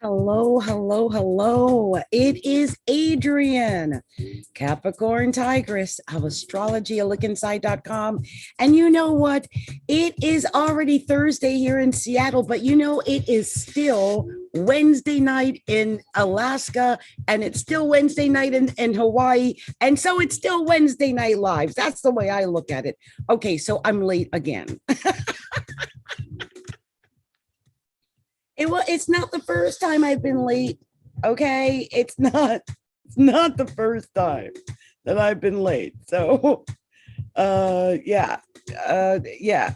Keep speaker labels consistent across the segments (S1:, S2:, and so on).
S1: Hello, hello, hello. It is Adrienne, Capricorntigress of astrology.com. And you know what? It is already Thursday here in Seattle, but it is still Wednesday night in Alaska, and it's still Wednesday night in Hawaii. And so it's still Wednesday night lives. That's the way I look at it. Okay, so I'm late again. It's not the first time I've been late. Okay. It's not the first time that I've been late. So yeah. Yeah.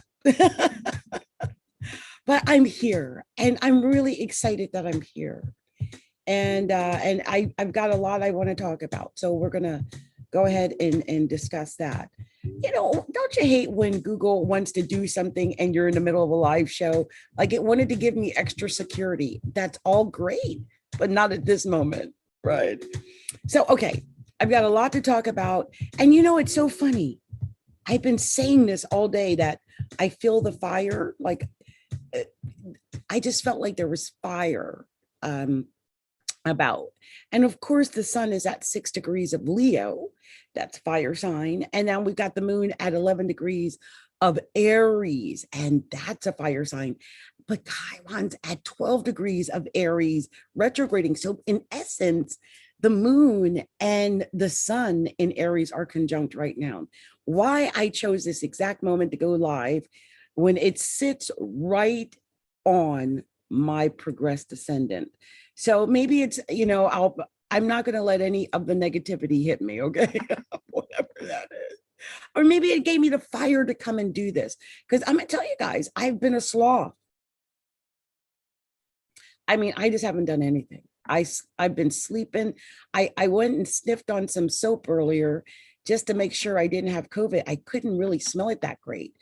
S1: But I'm here and I'm really excited that I'm here. And I've got a lot I want to talk about. So we're gonna go ahead and discuss that. Don't you hate when Google wants to do something and you're in the middle of a live show? Like it wanted to give me extra security. That's all great, but not at this moment, right? So, okay, I've got a lot to talk about. And it's so funny. I've been saying this all day that I feel the fire. Like I just felt like there was fire about. And of course, the sun is at 6 degrees of Leo. That's fire sign. And now we've got the moon at 11 degrees of Aries, and that's a fire sign. But Chiron's at 12 degrees of Aries, retrograding. So in essence, the moon and the sun in Aries are conjunct right now. Why I chose this exact moment to go live when it sits right on my progressed ascendant. So maybe it's, I'm not going to let any of the negativity hit me, okay? Whatever that is. Or maybe it gave me the fire to come and do this. Because I'm going to tell you guys, I've been a sloth. I mean, I just haven't done anything. I've been sleeping. I went and sniffed on some soap earlier just to make sure I didn't have COVID. I couldn't really smell it that great.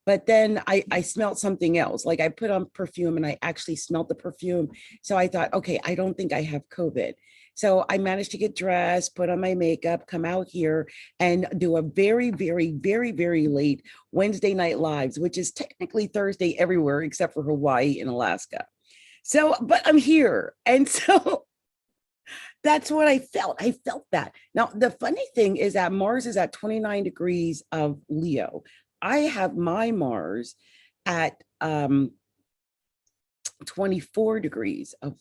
S1: But then I smelled something else. Like I put on perfume and I actually smelled the perfume. So I thought, okay, I don't think I have COVID. So I managed to get dressed, put on my makeup, come out here and do a very, very, very, very late Wednesday night lives, which is technically Thursday everywhere except for Hawaii and Alaska. So, but I'm here. And so that's what I felt. I felt that. Now, the funny thing is that Mars is at 29 degrees of Leo. I have my Mars at 24 degrees of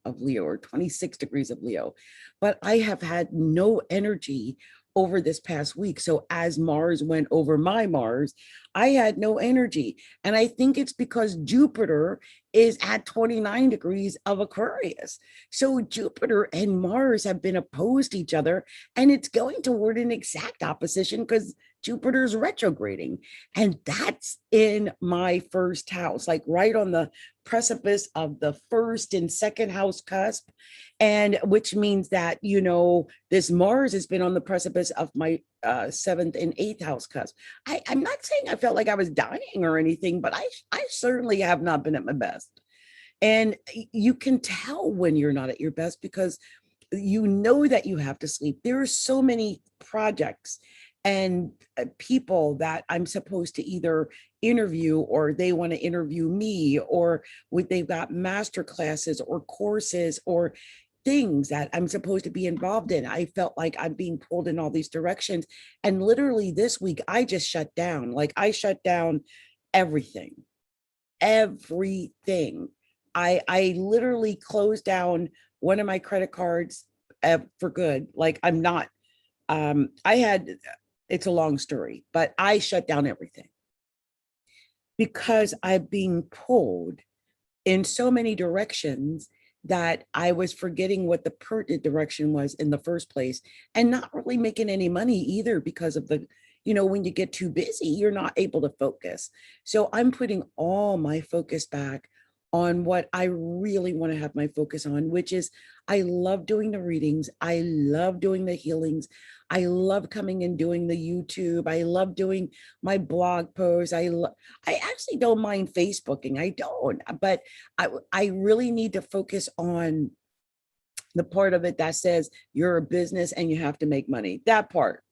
S1: Leo, or 26 degrees of Leo, but I have had no energy over this past week. So as Mars went over my Mars, I had no energy. And I think it's because Jupiter is at 29 degrees of Aquarius. So Jupiter and Mars have been opposed to each other, and it's going toward an exact opposition because Jupiter's retrograding. And that's in my first house, like right on the precipice of the first and second house cusp. And which means that, this Mars has been on the precipice of my seventh and eighth house cusp. I'm not saying I felt like I was dying or anything, but I certainly have not been at my best. And you can tell when you're not at your best because you know that you have to sleep. There are so many projects and people that I'm supposed to either interview, or they want to interview me, or they've got master classes or courses or things that I'm supposed to be involved in. I felt like I'm being pulled in all these directions. And literally this week, I just shut down. Like I shut down everything, everything. I literally closed down one of my credit cards for good. Like I'm not, it's a long story, but I shut down everything because I'm being pulled in so many directions that I was forgetting what the pertinent direction was in the first place, and not really making any money either because of when you get too busy, you're not able to focus. So I'm putting all my focus back on what I really want to have my focus on, which is I love doing the readings. I love doing the healings. I love coming and doing the YouTube. I love doing my blog posts. I actually don't mind Facebooking. I don't, but I really need to focus on the part of it that says you're a business and you have to make money. That part.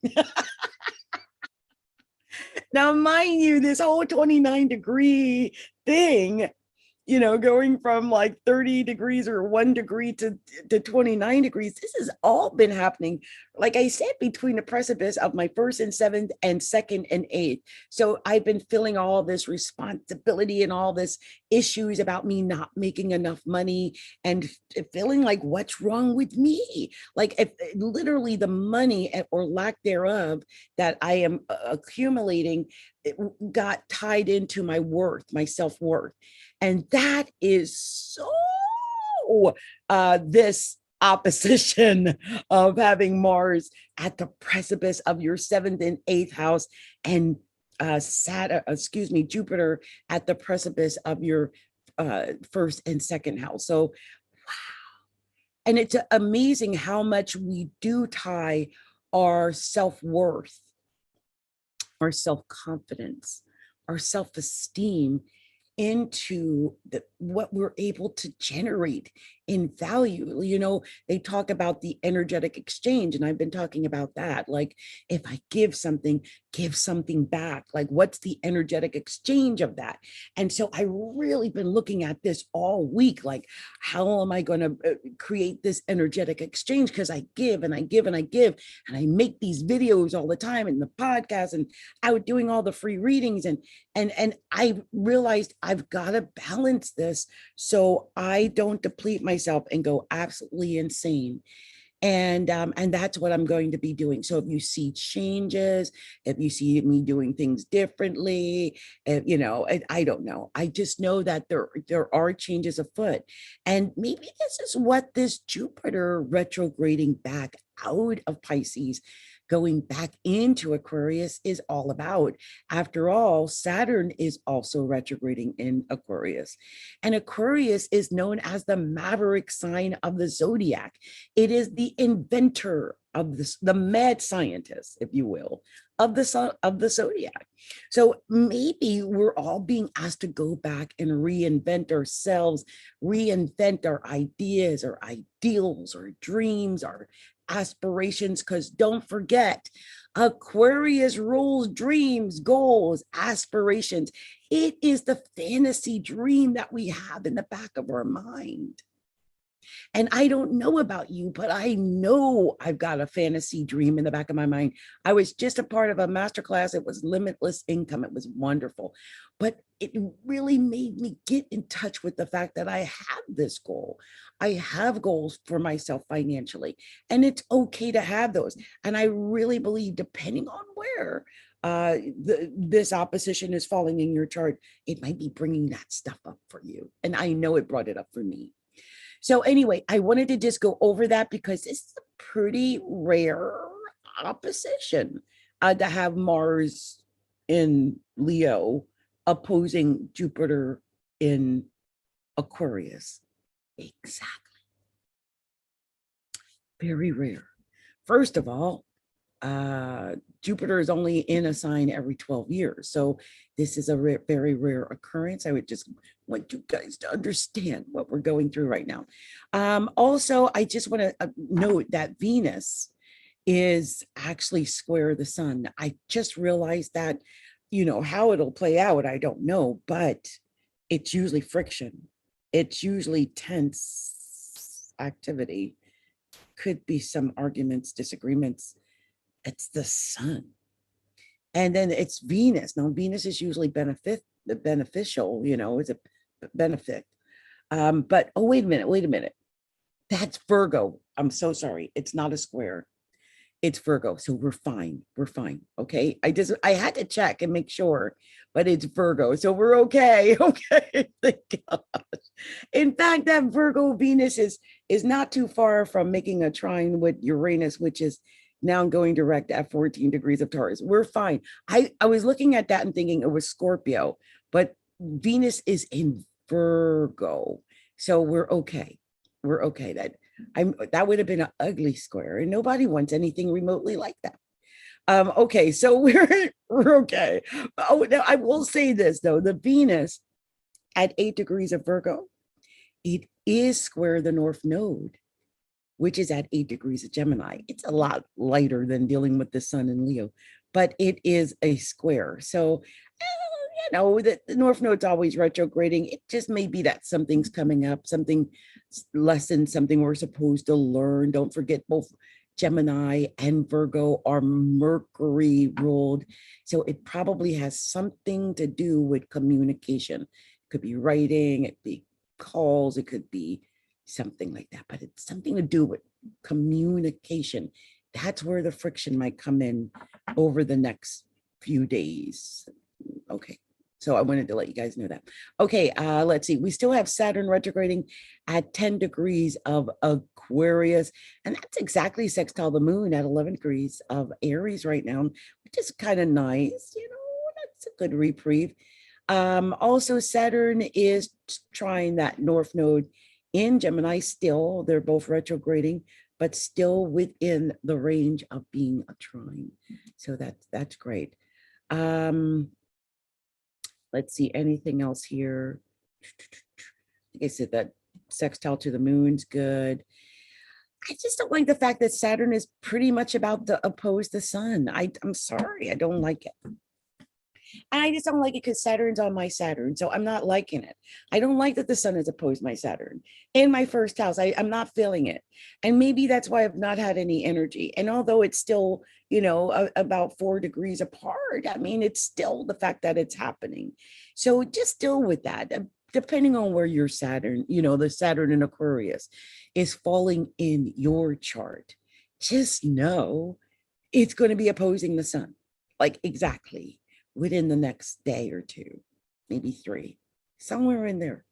S1: Now, mind you, this whole 29-degree thing you know, going from like 30 degrees or 1 degree to 29 degrees. This has all been happening, like I said, between the precipice of my first and seventh and second and eighth. So I've been feeling all this responsibility and all this issues about me not making enough money and feeling like what's wrong with me? Like if literally the money or lack thereof that I am accumulating, it got tied into my worth, my self-worth. And that is so this opposition of having Mars at the precipice of your seventh and eighth house, and Jupiter at the precipice of your first and second house. So, and it's amazing how much we do tie our self-worth, our self-confidence, our self-esteem into what we're able to generate in value. You know, they talk about the energetic exchange, and I've been talking about that. Like, if I give something back. Like, what's the energetic exchange of that? And so I really been looking at this all week. Like, how am I going to create this energetic exchange? Because I give and I give and I give, and I make these videos all the time and the podcast, and out doing all the free readings, and I realized I've got to balance this so I don't deplete myself and go absolutely insane. And that's what I'm going to be doing. So if you see changes, if you see me doing things differently, you know, I don't know. I just know that there are changes afoot. And maybe this is what this Jupiter retrograding back out of Pisces, going back into Aquarius is all about. After all, Saturn is also retrograding in Aquarius. And Aquarius is known as the maverick sign of the zodiac. It is the inventor of this, the mad scientist, if you will, of the zodiac. So maybe we're all being asked to go back and reinvent ourselves, reinvent our ideas, our ideals, our dreams, our aspirations, because don't forget, Aquarius rules dreams, goals, aspirations. It is the fantasy dream that we have in the back of our mind. And I don't know about you, but I know I've got a fantasy dream in the back of my mind. I was just a part of a masterclass. It was limitless income. It was wonderful. But it really made me get in touch with the fact that I have this goal. I have goals for myself financially, and it's okay to have those. And I really believe, depending on where this opposition is falling in your chart, it might be bringing that stuff up for you. And I know it brought it up for me. So anyway, I wanted to just go over that because it's a pretty rare opposition to have Mars in Leo opposing Jupiter in Aquarius. Exactly. Very rare. First of all, Jupiter is only in a sign every 12 years. So this is a very rare occurrence. I would just want you guys to understand what we're going through right now. Also, I just want to note that Venus is actually square the sun. I just realized that, you know, how it'll play out, I don't know, but it's usually friction. It's usually tense activity. Could be some arguments, disagreements. It's the sun. And then it's Venus. Now, Venus is usually beneficial, you know, it's a benefit. But, oh, wait a minute. That's Virgo. I'm so sorry. It's not a square. It's Virgo. So we're fine. Okay. I had to check and make sure, but it's Virgo. So we're okay. Okay. Thank God. In fact, that Virgo Venus is not too far from making a trine with Uranus, which is now going direct at 14 degrees of Taurus. We're fine. I was looking at that and thinking it was Scorpio, but Venus is in Virgo. So we're okay. That would have been an ugly square, and nobody wants anything remotely like that. Okay, so we're okay. Oh, now I will say this though: the Venus at 8 degrees of Virgo, it is square the North Node, which is at 8 degrees of Gemini. It's a lot lighter than dealing with the sun in Leo, but it is a square. So, you know, the North Node's always retrograding. It just may be that something's coming up, something lesson, something we're supposed to learn. Don't forget both Gemini and Virgo are Mercury ruled. So it probably has something to do with communication. It could be writing, it could be calls, it could be something like that, but it's something to do with communication. That's where the friction might come in over the next few days. Okay. So I wanted to let you guys know that. Okay, let's see. We still have Saturn retrograding at 10 degrees of Aquarius, and that's exactly sextile the moon at 11 degrees of Aries right now, which is kind of nice. You know, that's a good reprieve. Also, Saturn is trying that North Node in Gemini still. They're both retrograding, but still within the range of being a trine. So that's great. Let's see, anything else here? Like I said, that sextile to the moon's good. I just don't like the fact that Saturn is pretty much about to oppose the sun. I'm sorry, I don't like it. And I just don't like it because Saturn's on my Saturn, so I'm not liking it. I don't like that the sun has opposed my Saturn in my first house. I'm not feeling it. And maybe that's why I've not had any energy. And although it's still, you know, about 4 degrees apart, I mean, it's still the fact that it's happening. So just deal with that. Depending on where your Saturn, you know, the Saturn in Aquarius is falling in your chart, just know it's going to be opposing the sun. Like exactly. Within the next day or 2, maybe 3, somewhere in there.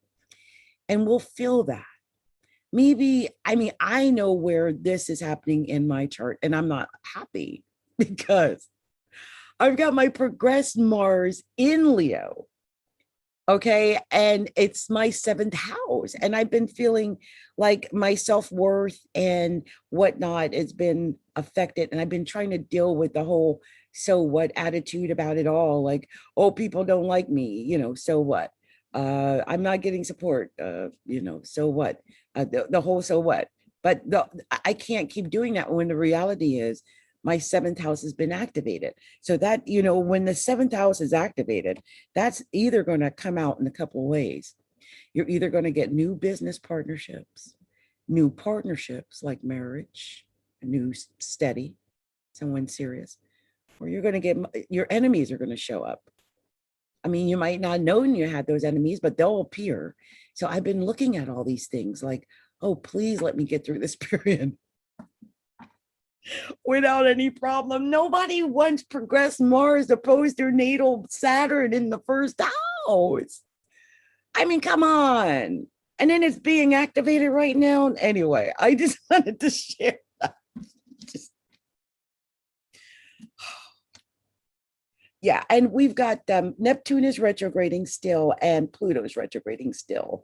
S1: And we'll feel that. Maybe, I mean, I know where this is happening in my chart, and I'm not happy because I've got my progressed Mars in Leo. Okay. And it's my 7th house. And I've been feeling like my self-worth and whatnot has been affected. And I've been trying to deal with the whole so what attitude about it all. Like, oh, people don't like me, you know, so what? I'm not getting support, you know, so what? The whole so what? But I can't keep doing that when the reality is my 7th house has been activated. So that, you know, when the 7th house is activated, that's either going to come out in a couple of ways. You're either going to get new business partnerships, new partnerships like marriage, a new steady, someone serious, or you're going to get, your enemies are going to show up. I mean, you might not know you had those enemies, but they'll appear. So I've been looking at all these things like, oh, please let me get through this period without any problem. Nobody wants progressed Mars opposed their natal Saturn in the 1st house. I mean, come on. And then it's being activated right now. Anyway, I just wanted to share that. Yeah, and we've got Neptune is retrograding still and Pluto's retrograding still.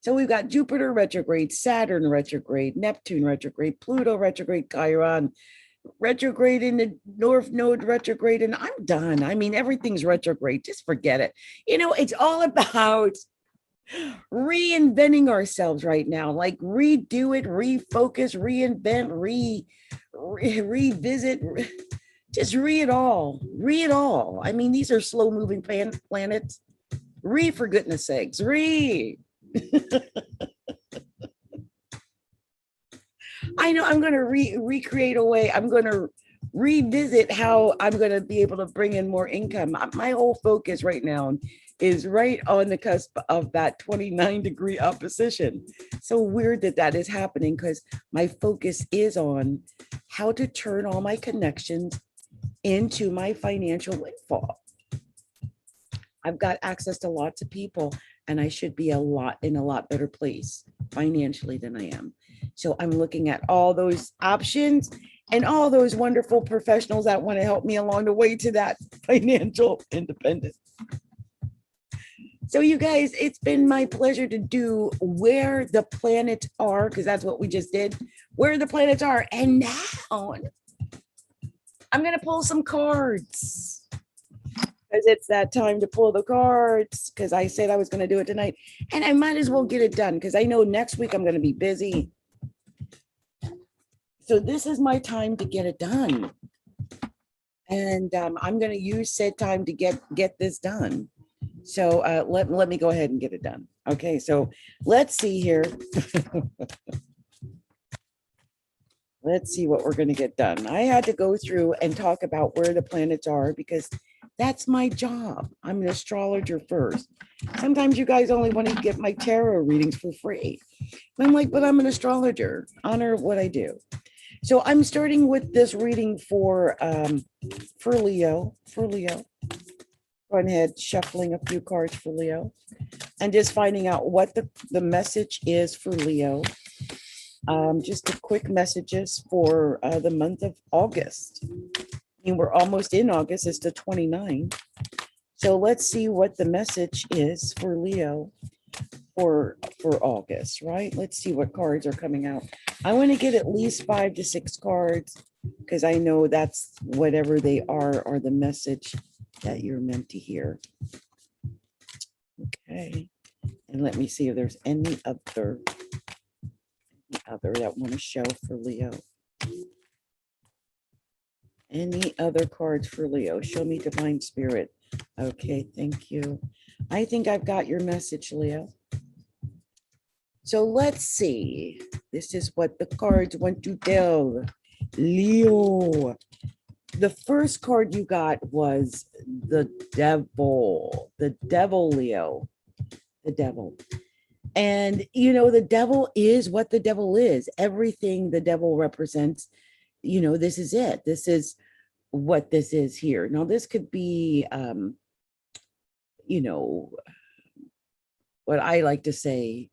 S1: So we've got Jupiter retrograde, Saturn retrograde, Neptune retrograde, Pluto retrograde, Chiron retrograde in the North Node retrograde, and I'm done. I mean, everything's retrograde. Just forget it. You know, it's all about reinventing ourselves right now. Like redo it, refocus, reinvent, revisit. Just read it all. Read it all. I mean, these are slow moving planets. Read for goodness sakes. Read. I know I'm going to recreate a way. I'm going to revisit how I'm going to be able to bring in more income. My whole focus right now is right on the cusp of that 29-degree opposition. So weird that that is happening because my focus is on how to turn all my connections into my financial windfall. I've got access to lots of people and I should be in a lot better place financially than I am. So I'm looking at all those options and all those wonderful professionals that want to help me along the way to that financial independence. So you guys, it's been my pleasure to do where the planets are, because that's what we just did, where the planets are. And now I'm going to pull some cards because it's that time to pull the cards because I said I was going to do it tonight and I might as well get it done because I know next week I'm going to be busy. So this is my time to get it done. And I'm going to use said time to get this done. So let me go ahead and get it done. Okay, so let's see here. Let's see what we're going to get done. I had to go through and talk about where the planets are because that's my job. I'm an astrologer first. Sometimes you guys only want to get my tarot readings for free. I'm like, but I'm an astrologer. Honor what I do. So I'm starting with this reading for Leo. For Leo. Go ahead, shuffling a few cards for Leo and just finding out what the message is for Leo. Just a quick messages for the month of August. I mean, we're almost in August. It's the 29th. So let's see what the message is for Leo for August, right? Let's see what cards are coming out. I want to get at least 5 to 6 cards because I know that's whatever they are the message that you're meant to hear. Okay. And let me see if there's any other that want to show for Leo. Any other cards for Leo? Show me divine spirit. Okay, thank you. I think I've got your message, Leo. So let's see. This is what the cards want to tell Leo. The first card you got was the devil. The devil, Leo. The devil. And, you know, the devil is what the devil is. Everything the devil represents, you know, this is it. This is what this is here. Now, this could be, you know, what I like to say,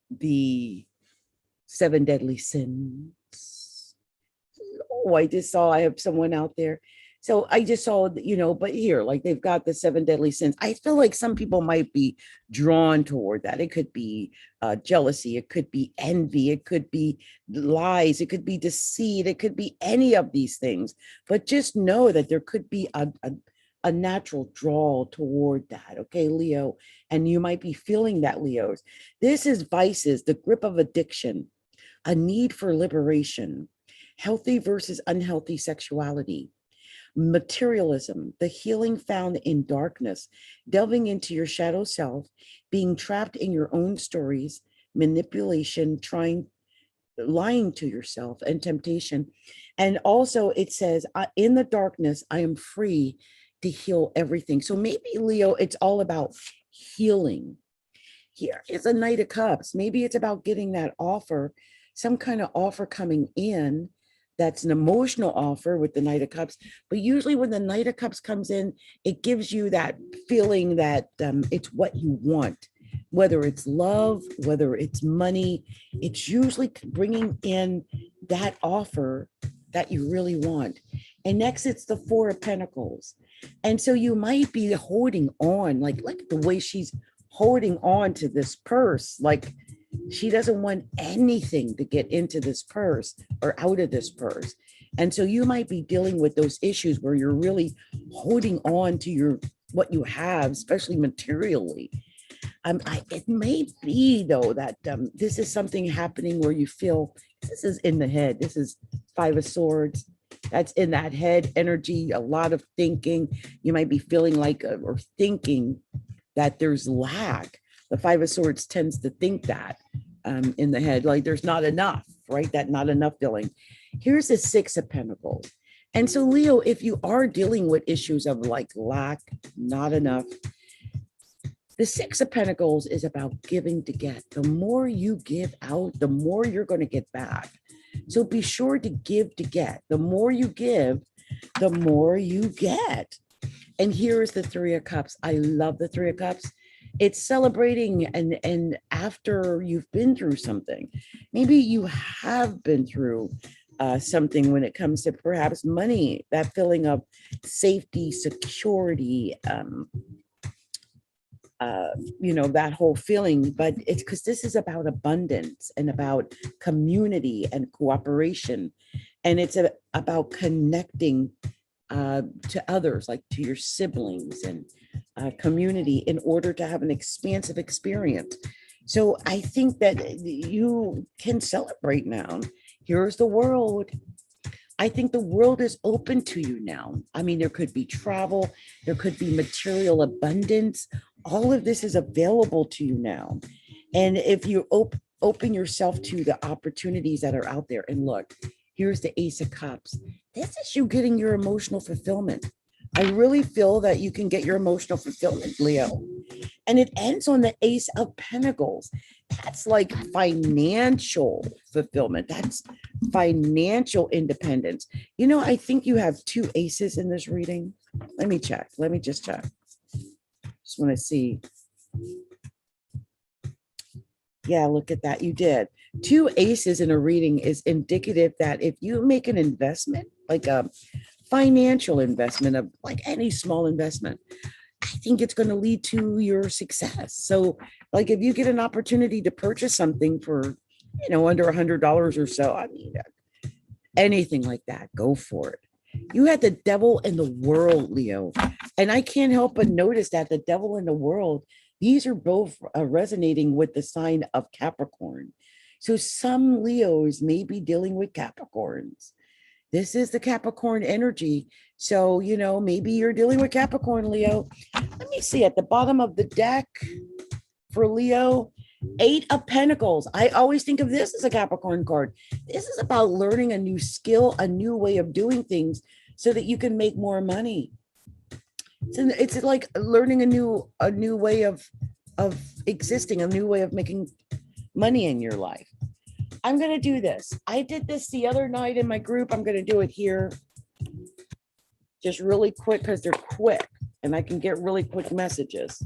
S1: the 7 deadly sins. Oh, I have someone out there. So I just saw, you know, but here, like they've got the 7 deadly sins. I feel like some people might be drawn toward that. It could be jealousy. It could be envy. It could be lies. It could be deceit. It could be any of these things. But just know that there could be a natural draw toward that. Okay, Leo. And you might be feeling that, Leos. This is vices, the grip of addiction, a need for liberation, healthy versus unhealthy sexuality, materialism, the healing found in darkness, delving into your shadow self, being trapped in your own stories, manipulation, lying to yourself, and temptation. And also it says, in the darkness, I am free to heal everything. So maybe, Leo, it's all about healing. Here is a Knight of Cups. Maybe it's about getting that offer, some kind of offer coming in. That's an emotional offer with the Knight of Cups. But usually when the Knight of Cups comes in, it gives you that feeling that it's what you want, whether it's love, whether it's money. It's usually bringing in that offer that you really want. And next, it's the 4 of Pentacles. And so you might be holding on, like the way she's holding on to this purse, like she doesn't want anything to get into this purse or out of this purse. And so you might be dealing with those issues where you're really holding on to what you have, especially materially. It may be, though, that this is something happening where you feel this is in the head. This is 5 of Swords. That's in that head energy, a lot of thinking. You might be feeling like or thinking that there's lack. The 5 of Swords tends to think that in the head, like there's not enough, right? That not enough feeling. Here's the 6 of Pentacles. And so, Leo, if you are dealing with issues of like lack, not enough, the 6 of Pentacles is about giving to get. The more you give out, the more you're going to get back. So be sure to give to get. The more you give, the more you get. And here is the 3 of Cups. I love the 3 of Cups. It's celebrating and after you've been through something. Maybe you have been through something when it comes to perhaps money, that feeling of safety, security, you know, that whole feeling. But it's because this is about abundance and about community and cooperation. And it's about connecting to others, like to your siblings and community, in order to have an expansive experience. So I think that you can celebrate now. Here's the world. I think the world is open to you now. I mean, there could be travel, there could be material abundance. all of this is available to you now. And if you open yourself to the opportunities that are out there, and look, here's the Ace of Cups. This is you getting your emotional fulfillment. I really feel that you can get your emotional fulfillment, Leo. And it ends on the Ace of Pentacles. That's like financial fulfillment. That's financial independence. You know, I think you have two aces in this reading. Let me check. Let me just check. Just want to see. Yeah, look at that. You did. Two aces in a reading is indicative that if you make an investment, like a financial investment of like any small investment, I think it's going to lead to your success. So like if you get an opportunity to purchase something for, you know, under $100 or so, I mean, anything like that, go for it. You had the devil in the world, Leo. And I can't help but notice that the devil in the world, these are both resonating with the sign of Capricorn. So some Leos may be dealing with Capricorns. This is the Capricorn energy. So, you know, maybe you're dealing with Capricorn, Leo. Let me see at the bottom of the deck for Leo, 8 of Pentacles. I always think of this as a Capricorn card. This is about learning a new skill, a new way of doing things so that you can make more money. It's like learning a new way of existing, a new way of making money in your life. I'm going to do this. I did this the other night in my group. I'm going to do it here just really quick because they're quick and I can get really quick messages.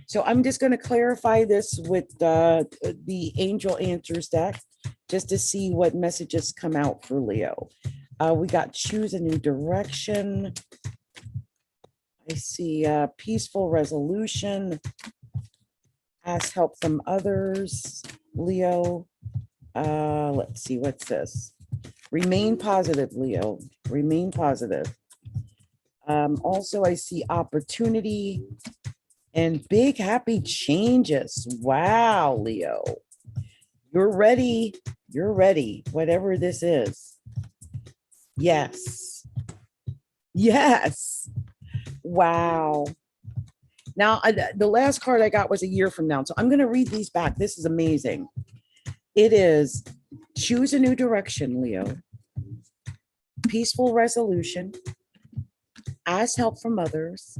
S1: So I'm just going to clarify this with the Angel Answers deck just to see what messages come out for Leo. We got choose a new direction. I see peaceful resolution. Ask help from others. Leo. Let's see, what's this? Remain positive, Leo. Remain positive. Also, I see opportunity and big happy changes. Wow, Leo. You're ready. You're ready, whatever this is. Yes. Yes. Wow. Now, the last card I got was a year from now. So I'm going to read these back. This is amazing. It is choose a new direction, Leo. Peaceful resolution. Ask help from others.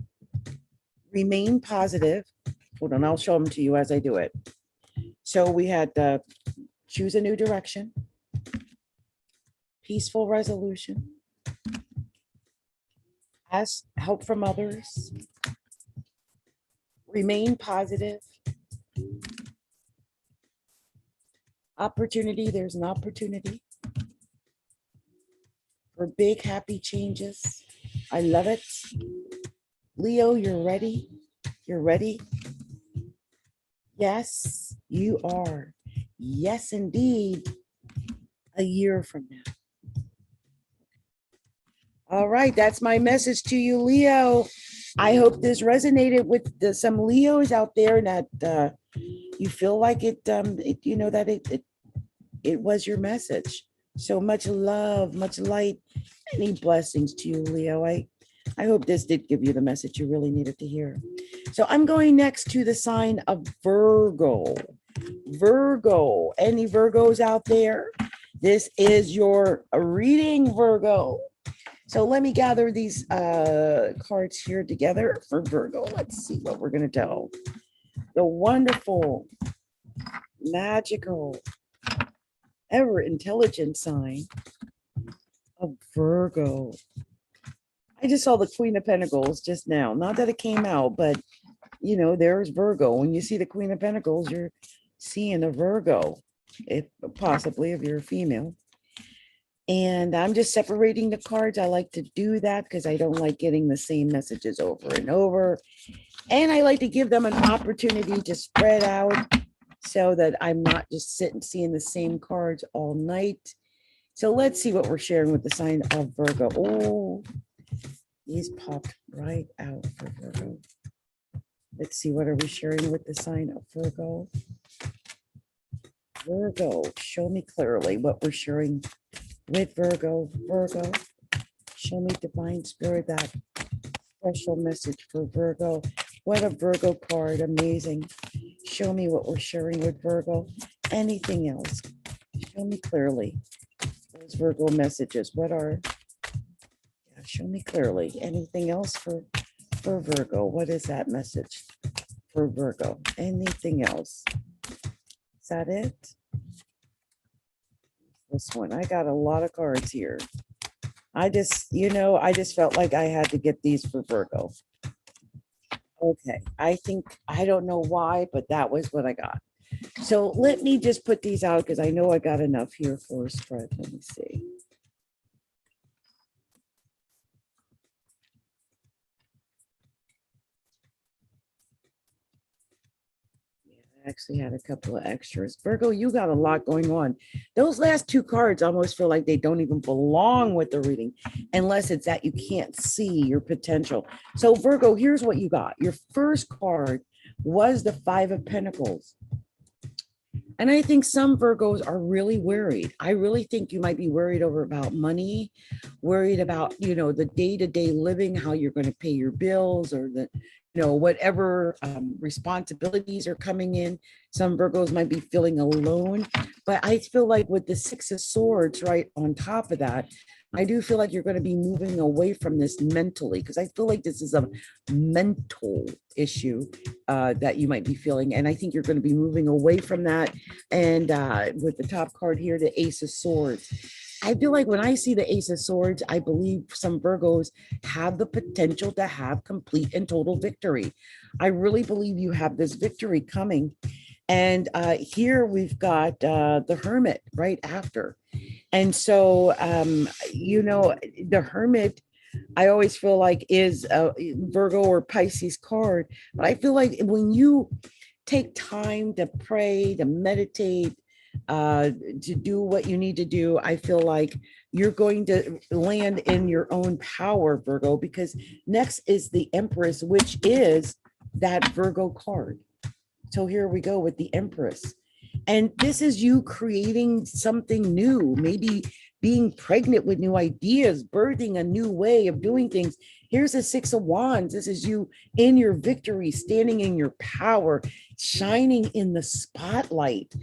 S1: Remain positive. Hold on, I'll show them to you as I do it. So we had choose a new direction. Peaceful resolution. Ask help from others. Remain positive. Opportunity, there's an opportunity for big happy changes. I love it. Leo, you're ready. You're ready. Yes, you are. Yes, indeed. A year from now. All right, that's my message to you, Leo. I hope this resonated with some Leos out there, that you feel like it you know, that it was your message. So much love, much light, many blessings to you, Leo. I hope this did give you the message you really needed to hear. So I'm going next to the sign of Virgo. Virgo, any Virgos out there? This is your reading, Virgo. So let me gather these cards here together for Virgo. Let's see what we're going to tell. The wonderful, magical, ever intelligent sign of Virgo. I just saw the Queen of Pentacles just now. Not that it came out, but you know, there's Virgo. When you see the Queen of Pentacles, you're seeing a Virgo, if possibly if you're a female. And I'm just separating the cards. I like to do that because I don't like getting the same messages over and over. And I like to give them an opportunity to spread out so that I'm not just sitting seeing the same cards all night. So let's see what we're sharing with the sign of Virgo. Oh, these popped right out for Virgo. Let's see, what are we sharing with the sign of Virgo? Virgo, show me clearly what we're sharing with Virgo. Virgo, show me, divine spirit, that special message for Virgo. What a Virgo card. Amazing. Show me what we're sharing with Virgo. Anything else? Show me clearly. Those Virgo messages. What are, yeah, show me clearly. Anything else for Virgo? What is that message for Virgo? Anything else? Is that it? This one. I got a lot of cards here. I just, I just felt like I had to get these for Virgo. Okay, I think, I don't know why, but that was what I got. So let me just put these out because I know I got enough here for a spread. Let me see. I actually had a couple of extras. Virgo, you got a lot going on. Those last two cards almost feel like they don't even belong with the reading unless it's that you can't see your potential. So Virgo, here's what you got. Your first card was the Five of Pentacles. And I think some Virgos are really worried. I really think you might be worried about money, worried about, the day-to-day living, how you're going to pay your bills or the, whatever responsibilities are coming in. Some Virgos might be feeling alone, but I feel like with the Six of Swords right on top of that, I do feel like you're going to be moving away from this mentally, because I feel like this is a mental issue that you might be feeling. And I think you're going to be moving away from that. And with the top card here, the Ace of Swords. I feel like when I see the Ace of Swords, I believe some Virgos have the potential to have complete and total victory. I really believe you have this victory coming. And here we've got the Hermit right after. And so, the Hermit, I always feel like is a Virgo or Pisces card. But I feel like when you take time to pray, to meditate, to do what you need to do, I feel like you're going to land in your own power, Virgo, because next is the Empress, which is that Virgo card. So here we go with the Empress. And this is you creating something new, maybe being pregnant with new ideas, birthing a new way of doing things. Here's the Six of Wands. This is you in your victory, standing in your power, shining in the spotlight.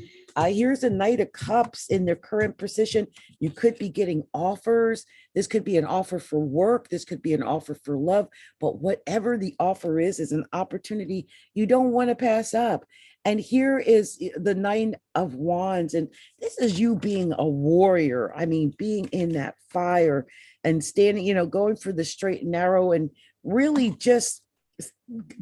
S1: Here's the Knight of Cups in their current position. You could be getting offers. This could be an offer for work. This could be an offer for love. But whatever the offer is an opportunity you don't want to pass up. And here is the Nine of Wands. And this is you being a warrior. I mean, being in that fire and standing, going for the straight and narrow and really just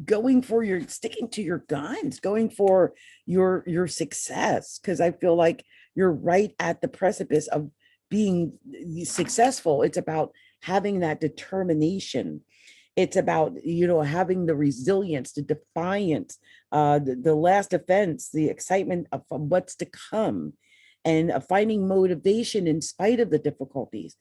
S1: going for sticking to your guns, going for your success. Because I feel like you're right at the precipice of being successful. It's about having that determination. It's about, having the resilience, the defiance, the last offense, the excitement of what's to come, and finding motivation in spite of the difficulties.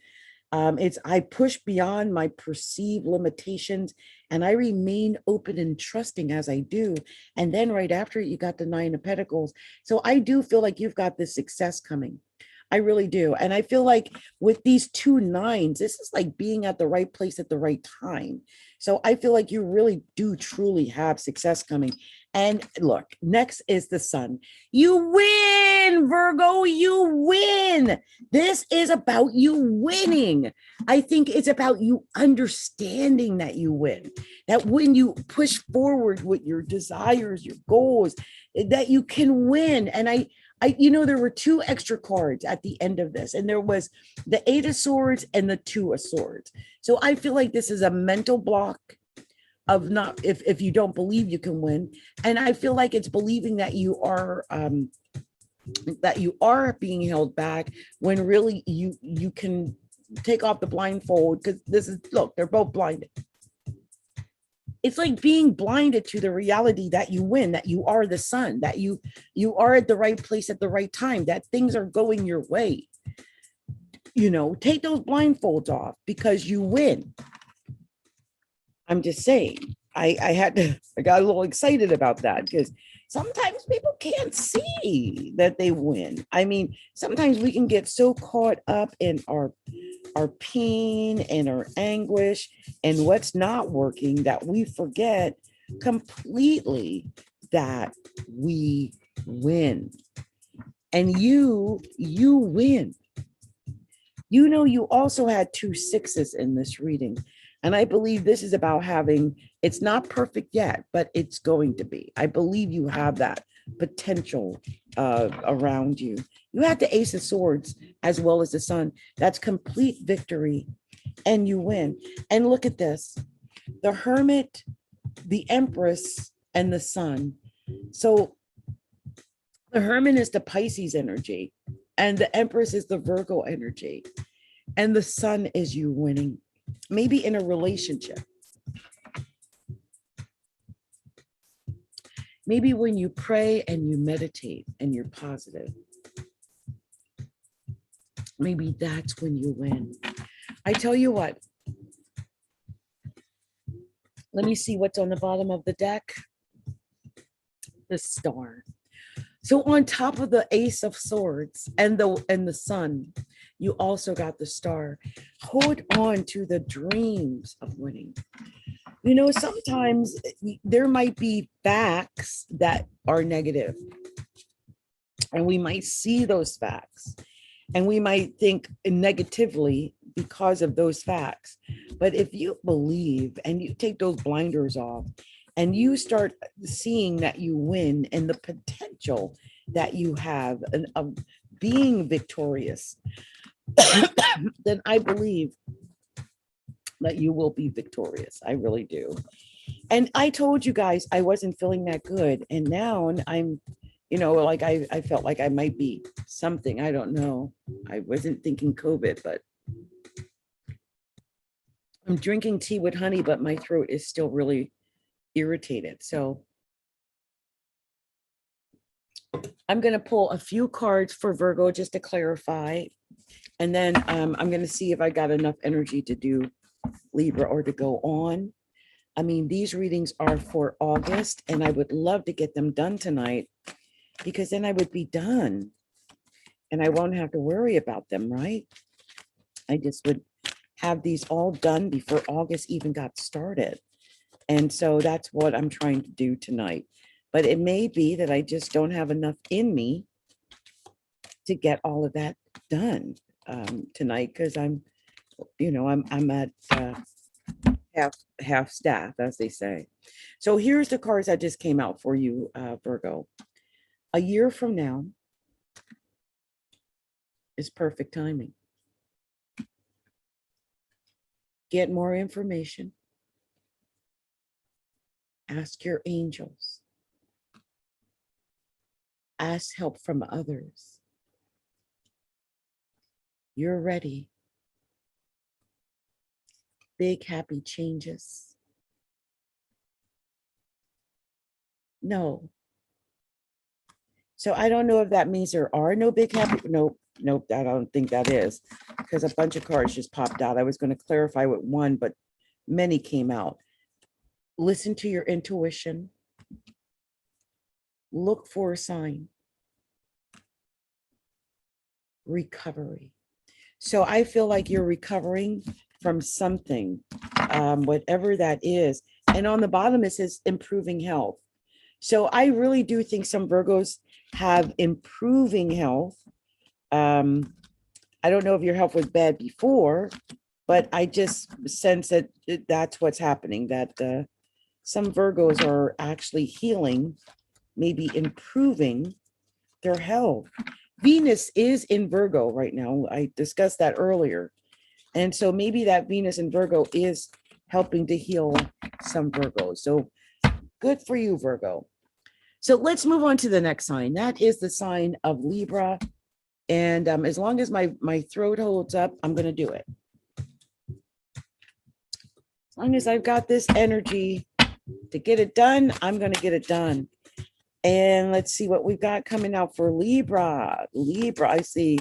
S1: I push beyond my perceived limitations and I remain open and trusting as I do. And then right after it, you got the Nine of Pentacles. So I do feel like you've got this success coming. I really do. And I feel like with these two nines, this is like being at the right place at the right time. So I feel like you really do truly have success coming. And look, next is the Sun. You win, Virgo, you win. This is about you winning. I think it's about you understanding that you win, that when you push forward with your desires, your goals, that you can win. And there were two extra cards at the end of this, and there was the Eight of Swords and the Two of Swords. So I feel like this is a mental block of not, if you don't believe you can win. And I feel like it's believing that you are being held back when really you can take off the blindfold, because look, they're both blinded. It's like being blinded to the reality that you win, that you are the sun, that you are at the right place at the right time, that things are going your way. Take those blindfolds off because you win. I'm just saying, I got a little excited about that because sometimes people can't see that they win. I mean, sometimes we can get so caught up in our pain and our anguish and what's not working that we forget completely that we win. And you win. You know, you also had 2 6s in this reading. And I believe this is about having, it's not perfect yet, but it's going to be. I believe you have that potential around you. You had the Ace of Swords as well as the Sun. That's complete victory, and you win. And look at this, the Hermit, the Empress, and the Sun. So the Hermit is the Pisces energy, and the Empress is the Virgo energy, and the Sun is you winning, maybe in a relationship. Maybe when you pray and you meditate and you're positive, maybe that's when you win. I tell you what, let me see what's on the bottom of the deck. The Star. So on top of the Ace of Swords and the Sun, you also got the Star. Hold on to the dreams of winning. You know, sometimes there might be facts that are negative, and we might see those facts, and we might think negatively because of those facts. But if you believe and you take those blinders off and you start seeing that you win and the potential that you have of being victorious, then I believe that you will be victorious. I really do. And I told you guys I wasn't feeling that good. And now I'm, you know, like I felt like I might be something. I don't know. I wasn't thinking COVID, but I'm drinking tea with honey, but my throat is still really irritated. So I'm going to pull a few cards for Virgo just to clarify. And then I'm going to see if I got enough energy to do Libra or to go on. I mean, these readings are for August, and I would love to get them done tonight, because then I would be done and I won't have to worry about them, right? I just would have these all done before August even got started. And so that's what I'm trying to do tonight. But it may be that I just don't have enough in me to get all of that done tonight, because I'm, you know, I'm at half staff, as they say. So here's the cards that just came out for you, Virgo. A year from now is perfect timing. Get more information. Ask your angels. Ask help from others. You're ready. Big happy changes. No. So I don't know if that means there are no big happy. Nope, I don't think that is, because a bunch of cards just popped out. I was going to clarify with one, but many came out. Listen to your intuition. Look for a sign. Recovery. So I feel like you're recovering from something, whatever that is. And on the bottom, it says improving health. So I really do think some Virgos have improving health. I don't know if your health was bad before, but I just sense that that's what's happening, that some Virgos are actually healing, maybe improving their health. Venus is in Virgo right now. I discussed that earlier. And so maybe that Venus in Virgo is helping to heal some Virgos. So good for you, Virgo. So let's move on to the next sign. That is the sign of Libra. And as long as my throat holds up, I'm going to do it. As long as I've got this energy to get it done, I'm going to get it done. And let's see what we've got coming out for Libra. Libra, I see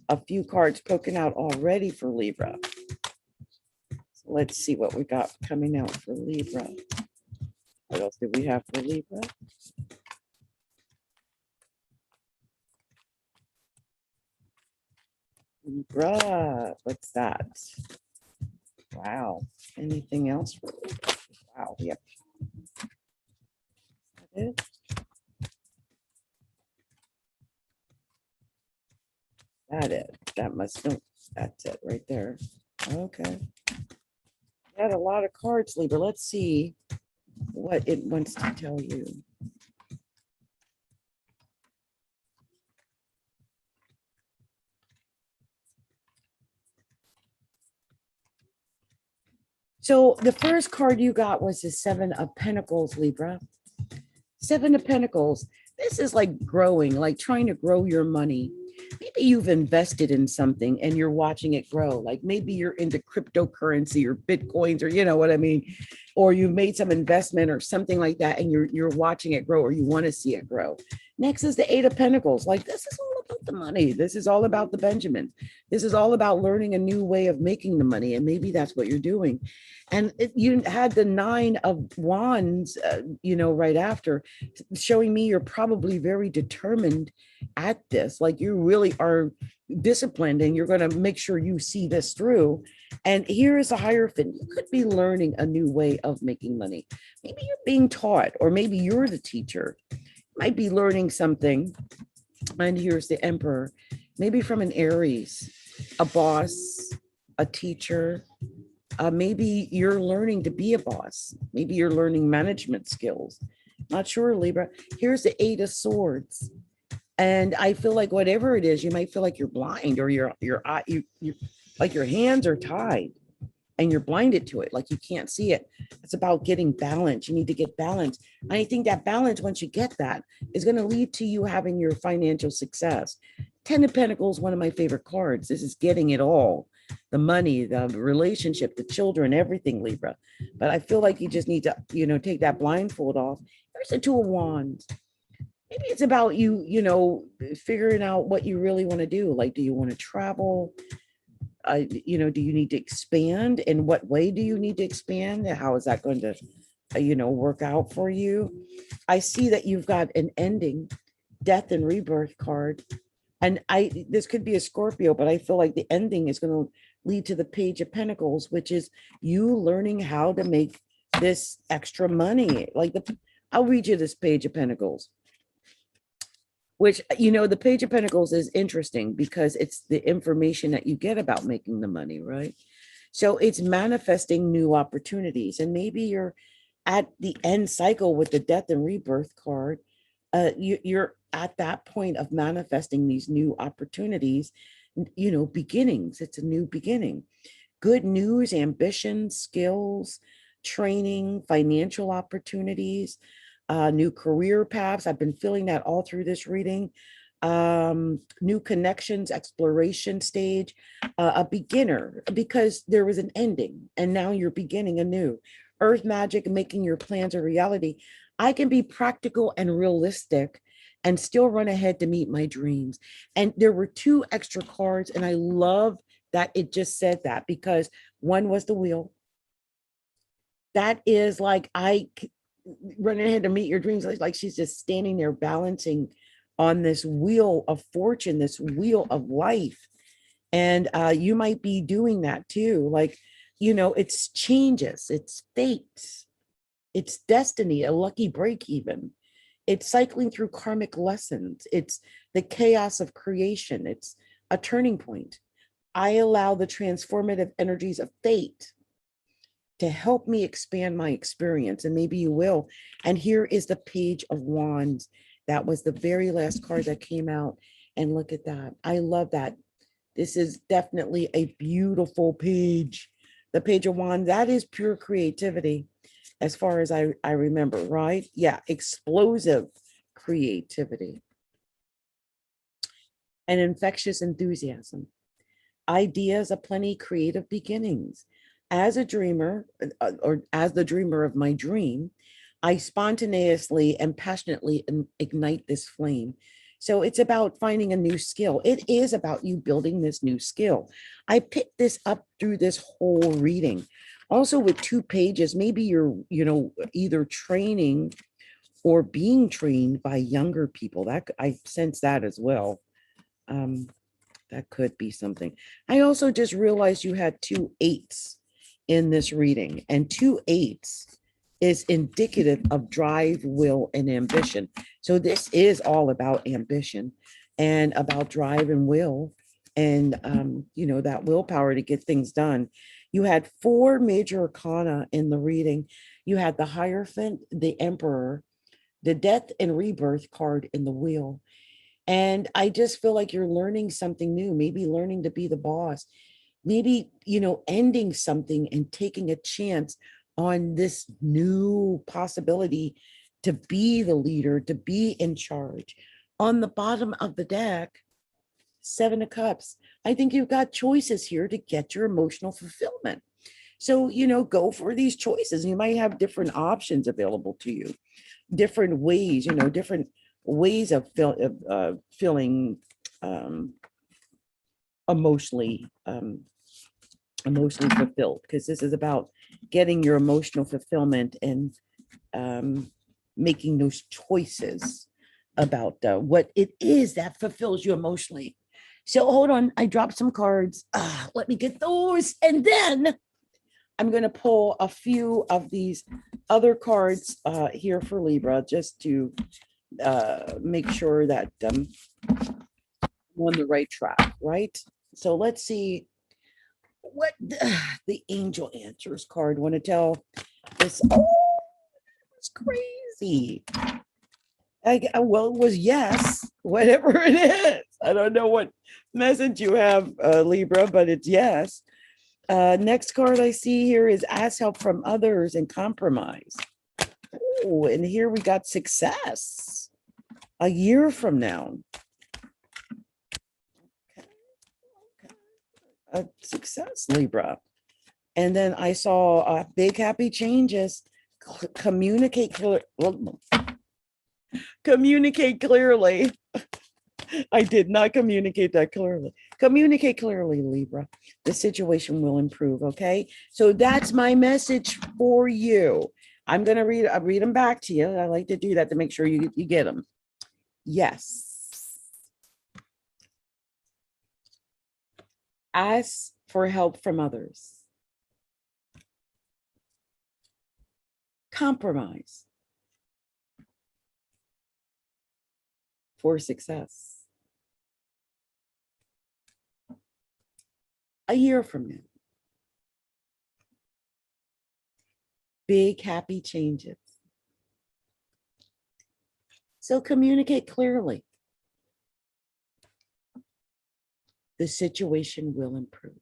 S1: a few cards poking out already for Libra. So let's see what we got coming out for Libra. What else do we have for Libra? Libra, what's that? Wow. Anything else for Libra? Wow, yep. it? That must, no, that's it right there. Okay. Got a lot of cards, Libra. Let's see what it wants to tell you. So the first card you got was the Seven of Pentacles, Libra. Seven of Pentacles. This is like growing, like trying to grow your money. Maybe you've invested in something and you're watching it grow. Like maybe you're into cryptocurrency or Bitcoins, or you know what I mean, or you made some investment or something like that, and you're watching it grow, or you want to see it grow. Next is the Eight of Pentacles. Like this is all about the money. This is all about the Benjamin. This is all about learning a new way of making the money, and maybe that's what you're doing. And you had the Nine of Wands, right after, showing me you're probably very determined at this. Like you really are disciplined, and you're going to make sure you see this through. And here is a Hierophant. You could be learning a new way of making money. Maybe you're being taught, or maybe you're the teacher. You might be learning something. And here's the Emperor, maybe from an Aries, a boss, a teacher. Maybe you're learning to be a boss. Maybe you're learning management skills. Not sure, Libra. Here's the Eight of Swords. And I feel like whatever it is, you might feel like you're blind, or you like your hands are tied and you're blinded to it, like you can't see it. It's about getting balance. You need to get balance. And I think that balance, once you get that, is going to lead to you having your financial success. Ten of Pentacles, one of my favorite cards. This is getting it all. The money, the relationship, the children, everything, Libra. But I feel like you just need to, take that blindfold off. There's the Two of Wands. Maybe it's about you, figuring out what you really want to do. Like, do you want to travel? Do you need to expand? In what way do you need to expand? How is that going to, work out for you? I see that you've got an ending, death and rebirth card. And this could be a Scorpio, but I feel like the ending is going to lead to the Page of Pentacles, which is you learning how to make this extra money. I'll read you this Page of Pentacles, which, the Page of Pentacles is interesting because it's the information that you get about making the money, right? So it's manifesting new opportunities. And maybe you're at the end cycle with the death and rebirth card. You're at that point of manifesting these new opportunities, beginnings. It's a new beginning. Good news, ambition, skills, training, financial opportunities, new career paths. I've been feeling that all through this reading. New connections, exploration stage, a beginner, because there was an ending and now you're beginning anew. Earth magic, making your plans a reality. I can be practical and realistic and still run ahead to meet my dreams. And there were two extra cards, and I love that it just said that, because one was the Wheel. That is like, I run ahead to meet your dreams. Like she's just standing there balancing on this wheel of fortune, this wheel of life. And you might be doing that too. Like, it's changes, it's fate, it's destiny, a lucky break even. It's cycling through karmic lessons. It's the chaos of creation. It's a turning point. I allow the transformative energies of fate to help me expand my experience, and maybe you will. And here is the Page of Wands. That was the very last card that came out. And look at that. I love that. This is definitely a beautiful page. The Page of Wands, that is pure creativity, as far as I remember, right? Yeah, explosive creativity. And infectious enthusiasm. Ideas aplenty, creative beginnings. As a dreamer, or as the dreamer of my dream, I spontaneously and passionately ignite this flame. So it's about finding a new skill. It is about you building this new skill. I picked this up through this whole reading. Also with two pages, maybe you're, either training or being trained by younger people. That I sense that as well. That could be something. I also just realized you had two eights in this reading, and two eights is indicative of drive, will, and ambition. So this is all about ambition and about drive and will, and that willpower to get things done. You had four major arcana in the reading. You had the Hierophant, the Emperor, the Death and Rebirth card in the Wheel. And I just feel like you're learning something new, maybe learning to be the boss, maybe, ending something and taking a chance on this new possibility to be the leader, to be in charge. On the bottom of the deck, Seven of Cups. I think you've got choices here to get your emotional fulfillment. So, go for these choices. You might have different options available to you, different ways, different ways of feeling emotionally fulfilled, because this is about getting your emotional fulfillment and making those choices about what it is that fulfills you emotionally. So hold on, I dropped some cards. Let me get those, and then I'm going to pull a few of these other cards here for Libra, just to make sure that I'm on the right track, right? So let's see what the Angel Answers card want to tell this. Oh, it's crazy. Well, it was yes, whatever it is. I don't know what message you have, Libra, but it's yes. Next card I see here is ask help from others and compromise. Oh, and here we got success a year from now. Success, Libra. And then I saw big happy changes. Communicate clearly. I did not communicate that clearly. Communicate clearly, Libra. The situation will improve. Okay. So that's my message for you. I'm going to read them back to you. I like to do that to make sure you get them. Yes. Ask for help from others. Compromise for success. A year from now. Big happy changes. So communicate clearly. The situation will improve.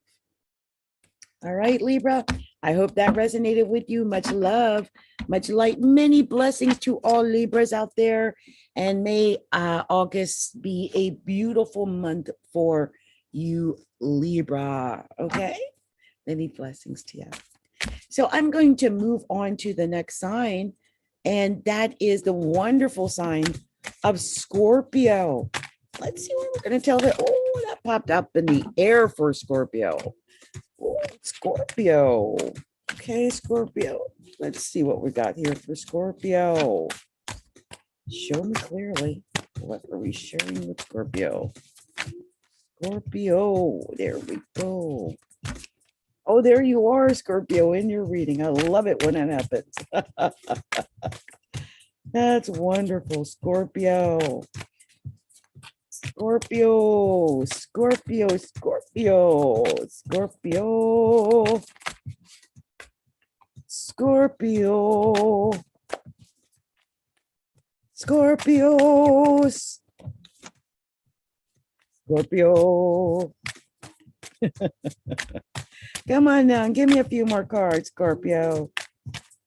S1: All right, Libra. I hope that resonated with you. Much love, much light, many blessings to all Libras out there. And may August be a beautiful month for you, Libra. Okay? Many blessings to you. So I'm going to move on to the next sign. And that is the wonderful sign of Scorpio. Let's see what we're going to tell them. Oh, that popped up in the air for Scorpio. Oh, Scorpio. Okay, Scorpio. Let's see what we got here for Scorpio. Show me clearly. What are we sharing with Scorpio? Scorpio. There we go. Oh, there you are, Scorpio, in your reading. I love it when that happens. That's wonderful, Scorpio. Scorpio, Scorpio, Scorpio, Scorpio, Scorpio, Scorpios, Scorpio. Come on now, give me a few more cards, Scorpio.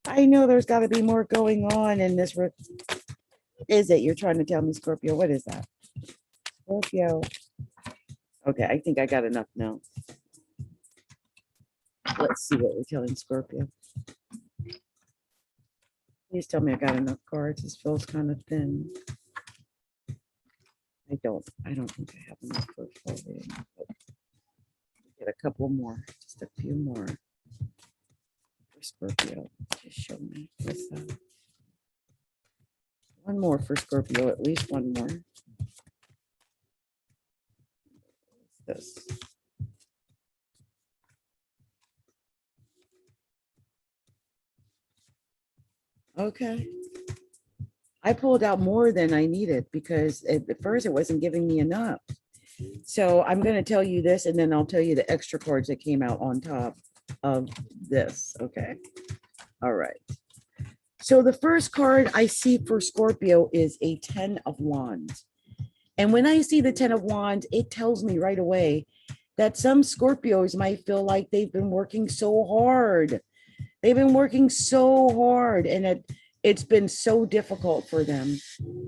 S1: I know there's got to be more going on in this. Is it you're trying to tell me, Scorpio? What is that? Scorpio. Okay, I think I got enough now. Let's see what we're telling Scorpio. Please tell me I got enough cards. This feels kind of thin. I don't think I have enough for full reading. Get a couple more, just a few more for Scorpio. Just show me what's that. One more for Scorpio, at least one more. What's this? Okay. I pulled out more than I needed because at first it wasn't giving me enough. So I'm going to tell you this, and then I'll tell you the extra cards that came out on top of this. Okay. All right. So the first card I see for Scorpio is a 10 of Wands. And when I see the 10 of Wands, it tells me right away that some Scorpios might feel like they've been working so hard. They've been working so hard, and it's been so difficult for them.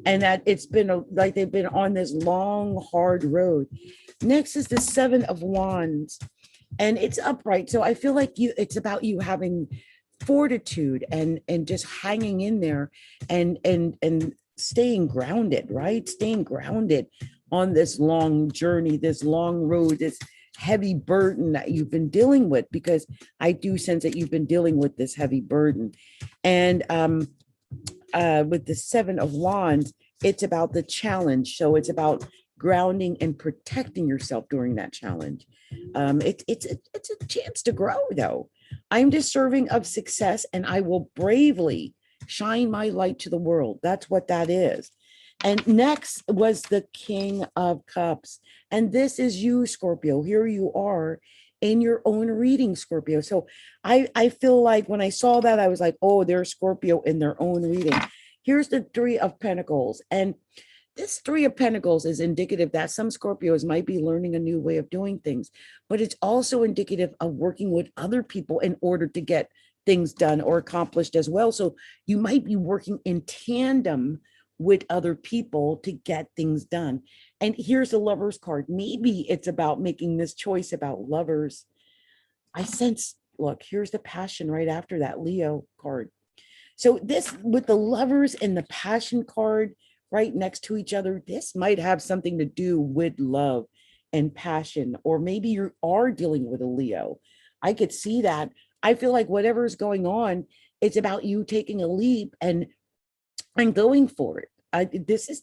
S1: And that it's been like they've been on this long, hard road. Next is the 7 of Wands, and it's upright. So I feel like it's about you having fortitude and just hanging in there and staying grounded, right? Staying grounded on this long journey, this long road, this heavy burden that you've been dealing with, because I do sense that you've been dealing with this heavy burden. And with the 7 of Wands, it's about the challenge. So it's about grounding and protecting yourself during that challenge. It's a chance to grow, though. I'm deserving of success, and I will bravely shine my light to the world. That's what that is. And next was the King of Cups. And this is you, Scorpio. Here you are in your own reading, Scorpio. So I feel like when I saw that, I was like, oh, there's Scorpio in their own reading. Here's the 3 of Pentacles. And this 3 of Pentacles is indicative that some Scorpios might be learning a new way of doing things, but it's also indicative of working with other people in order to get things done or accomplished as well. So you might be working in tandem with other people to get things done. And here's the Lovers card. Maybe it's about making this choice about lovers. I sense, look, here's the Passion right after that Leo card. So this, with the Lovers and the Passion card right next to each other, this might have something to do with love and passion, or maybe you are dealing with a Leo. I could see that. I feel like whatever's going on, it's about you taking a leap and going for it. This is,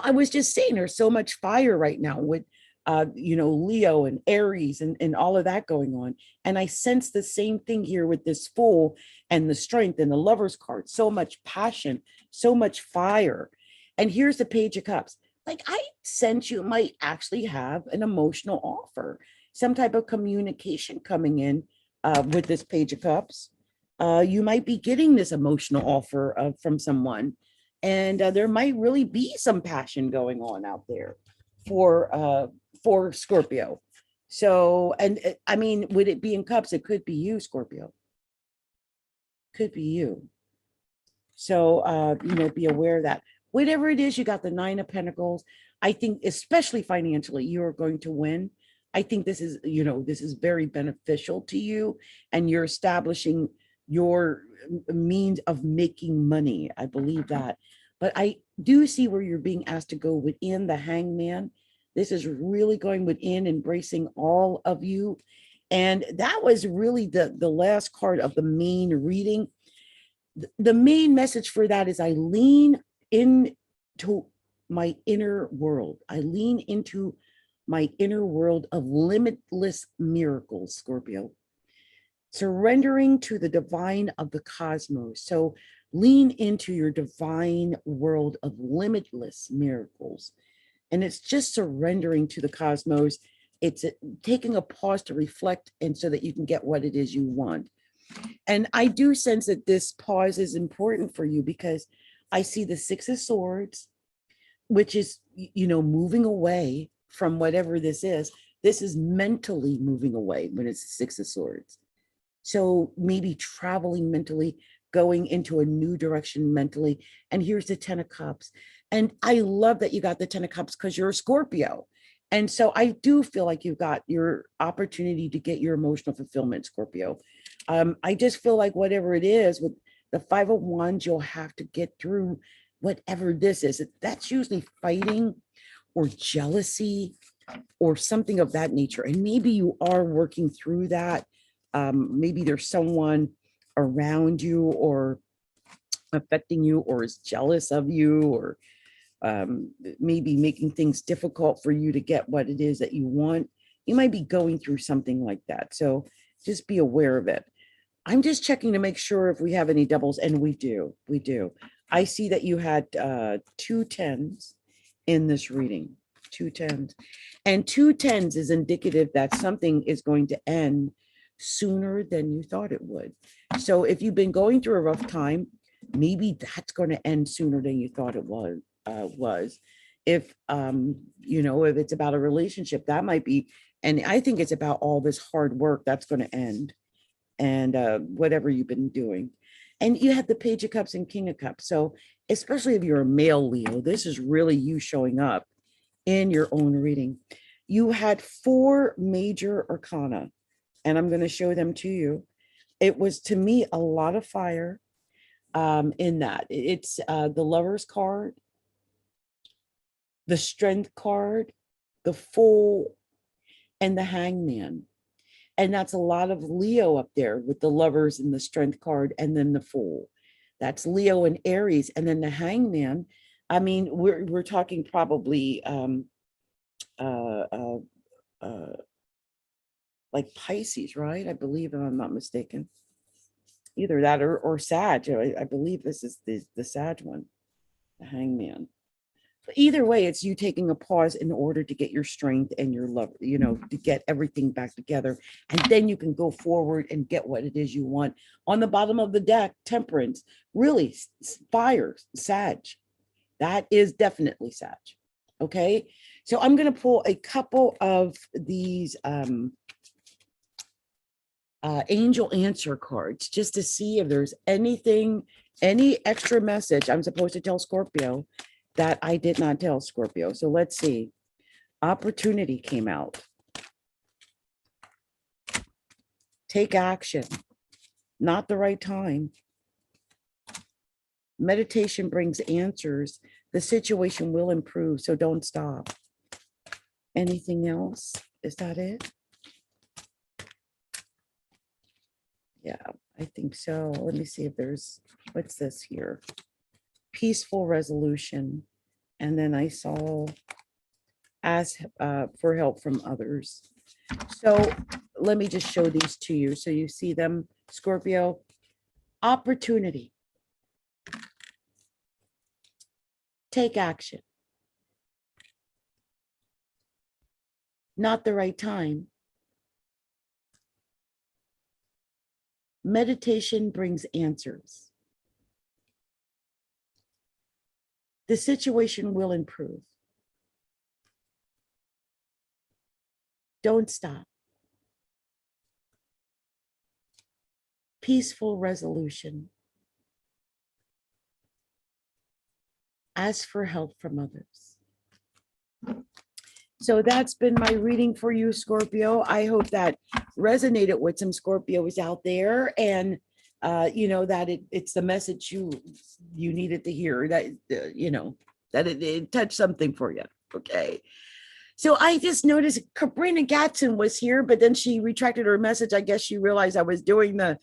S1: I was just saying there's so much fire right now with, Leo and Aries and all of that going on. And I sense the same thing here with this Fool and the Strength and the Lovers card. So much passion, so much fire. And here's the Page of Cups. Like, I sense you might actually have an emotional offer, some type of communication coming in with this Page of Cups. You might be getting this emotional offer from someone. And there might really be some passion going on out there for Scorpio. So, and I mean, would it be in cups? It could be you, Scorpio. Could be you. So, be aware of that. Whatever it is, you got the 9 of Pentacles. I think, especially financially, you are going to win. I think this is very beneficial to you, and you're establishing your means of making money. I believe that. But I do see where you're being asked to go within the Hangman. This is really going within, embracing all of you. And that was really the last card of the main reading. The main message for that is I lean into my inner world. I lean into my inner world of limitless miracles, Scorpio. Surrendering to the divine of the cosmos. So lean into your divine world of limitless miracles. And it's just surrendering to the cosmos. It's taking a pause to reflect, and so that you can get what it is you want. And I do sense that this pause is important for you, because I see the 6 of Swords, which is, moving away from whatever this is. This is mentally moving away when it's the 6 of Swords. So maybe traveling mentally, going into a new direction mentally. And here's the 10 of Cups. And I love that you got the 10 of Cups because you're a Scorpio. And so I do feel like you've got your opportunity to get your emotional fulfillment, Scorpio. I just feel like whatever it is with the 5 of Wands, you'll have to get through whatever this is. That's usually fighting or jealousy or something of that nature. And maybe you are working through that. Maybe there's someone around you or affecting you or is jealous of you, or maybe making things difficult for you to get what it is that you want. You might be going through something like that. So just be aware of it. I'm just checking to make sure if we have any doubles, and we do. We do. I see that you had 2 10s in this reading, 2 10s. And 2 10s is indicative that something is going to end sooner than you thought it would. So if you've been going through a rough time, maybe that's going to end sooner than you thought it was. If if it's about a relationship, that might be, and I think it's about all this hard work that's going to end, and whatever you've been doing. And you have the Page of Cups and King of Cups. So especially if you're a male Leo, this is really you showing up in your own reading. You had 4 major arcana, and I'm going to show them to you. It was, to me, a lot of fire in that. It's the Lover's card, the Strength card, the Fool, and the Hangman. And that's a lot of Leo up there with the Lovers and the Strength card, and then the Fool. That's Leo and Aries. And then the Hangman, I mean, we're talking probably like Pisces, right? I believe, if I'm not mistaken. Either that or Sag. I believe this is the Sag one, the Hangman. But either way, it's you taking a pause in order to get your strength and your love, to get everything back together. And then you can go forward and get what it is you want. On the bottom of the deck, Temperance, really, fire, Sag. That is definitely Sag. Okay. So I'm going to pull a couple of these angel answer cards just to see if there's any extra message I'm supposed to tell Scorpio that I did not tell Scorpio. So let's see. Opportunity came out. Take action. Not the right time. Meditation brings answers. The situation will improve, so don't stop. Anything else? Is that it? Yeah, I think so. Let me see if there's, what's this here? Peaceful resolution. And then I saw ask for help from others. So let me just show these to you so you see them, Scorpio. Opportunity. Take action. Not the right time. Meditation brings answers. The situation will improve. Don't stop. Peaceful resolution. Ask for help from others. So that's been my reading for you, Scorpio. I hope that resonated with some Scorpios out there, and that it's the message you needed to hear, that that it touched something for you. Okay. So I just noticed Cabrina Gatson was here, but then she retracted her message. I guess she realized I was doing the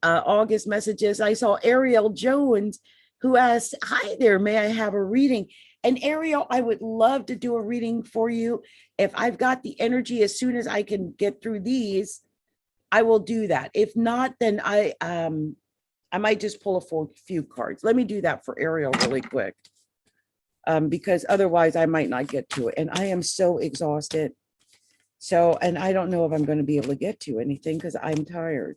S1: August messages. I saw Ariel Jones, who asked, "Hi there, may I have a reading?" And Ariel, I would love to do a reading for you. If I've got the energy, as soon as I can get through these, I will do that. If not, then I might just pull a few cards. Let me do that for Ariel really quick, because otherwise I might not get to it. And I am so exhausted. So, and I don't know if I'm going to be able to get to anything because I'm tired.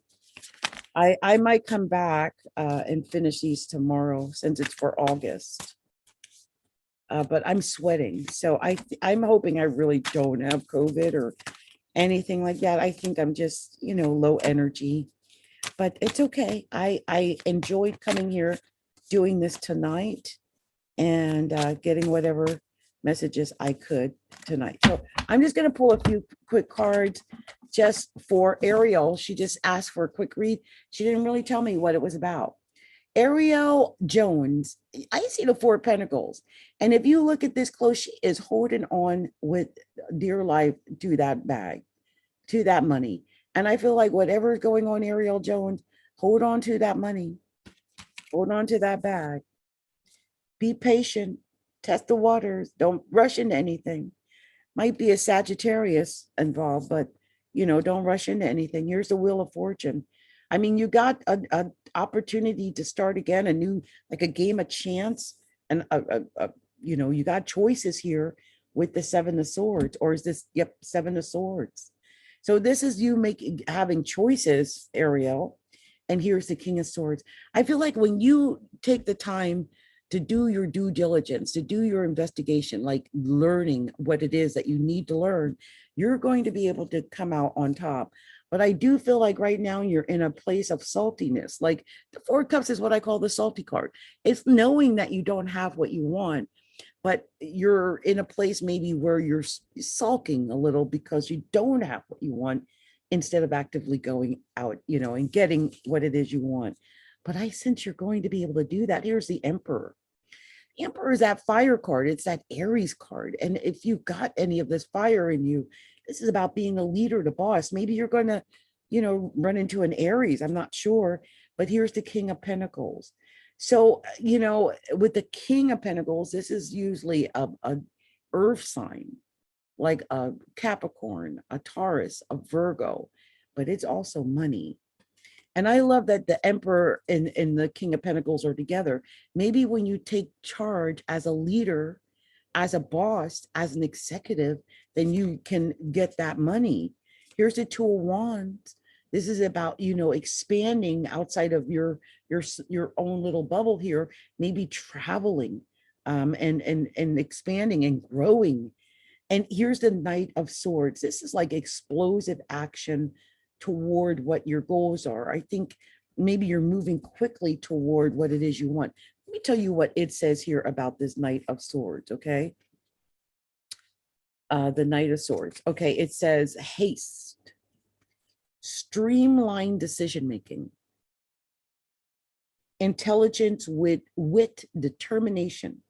S1: I might come back and finish these tomorrow since it's for August. But I'm sweating. So I'm hoping I really don't have COVID or anything like that. I think I'm just, low energy, but it's okay. I enjoyed coming here, doing this tonight, and getting whatever messages I could tonight. So I'm just going to pull a few quick cards just for Ariel. She just asked for a quick read. She didn't really tell me what it was about. Ariel Jones, I see the 4 of Pentacles. And if you look at this close, she is holding on with dear life to that bag, to that money. And I feel like whatever is going on, Ariel Jones, hold on to that money. Hold on to that bag. Be patient. Test the waters. Don't rush into anything. Might be a Sagittarius involved, but, don't rush into anything. Here's the Wheel of Fortune. I mean, you got a opportunity to start again, a new, like a game of chance, and you know, you got choices here with the Seven of Swords, or is this, yep, Seven of Swords. So this is you making, having choices, Ariel, and here's the King of Swords. I feel like when you take the time to do your due diligence, to do your investigation, like learning what it is that you need to learn, you're going to be able to come out on top. But I do feel like right now you're in a place of saltiness. Like the Four of Cups is what I call the salty card. It's knowing that you don't have what you want, but you're in a place maybe where you're sulking a little because you don't have what you want, instead of actively going out, you know, and getting what it is you want. But I sense you're going to be able to do that. Here's the Emperor. The Emperor is that fire card. It's that Aries card. And if you've got any of this fire in you, this is about being a leader, the boss. Maybe you're going to, you know, run into an Aries. I'm not sure. But here's the King of Pentacles. So, you know, with the King of Pentacles, this is usually a earth sign, like a Capricorn, a Taurus, a Virgo, but it's also money. And I love that the Emperor and the King of Pentacles are together. Maybe when you take charge as a leader, as a boss, as an executive, then you can get that money. Here's the Two of Wands. This is about, you know, expanding outside of your own little bubble here, maybe traveling and expanding and growing. And here's the Knight of Swords. This is like explosive action toward what your goals are. I think maybe you're moving quickly toward what it is you want. Let me tell you what it says here about this Knight of Swords, okay? The Knight of Swords. Okay, it says haste, streamlined decision-making, intelligence with wit, determination,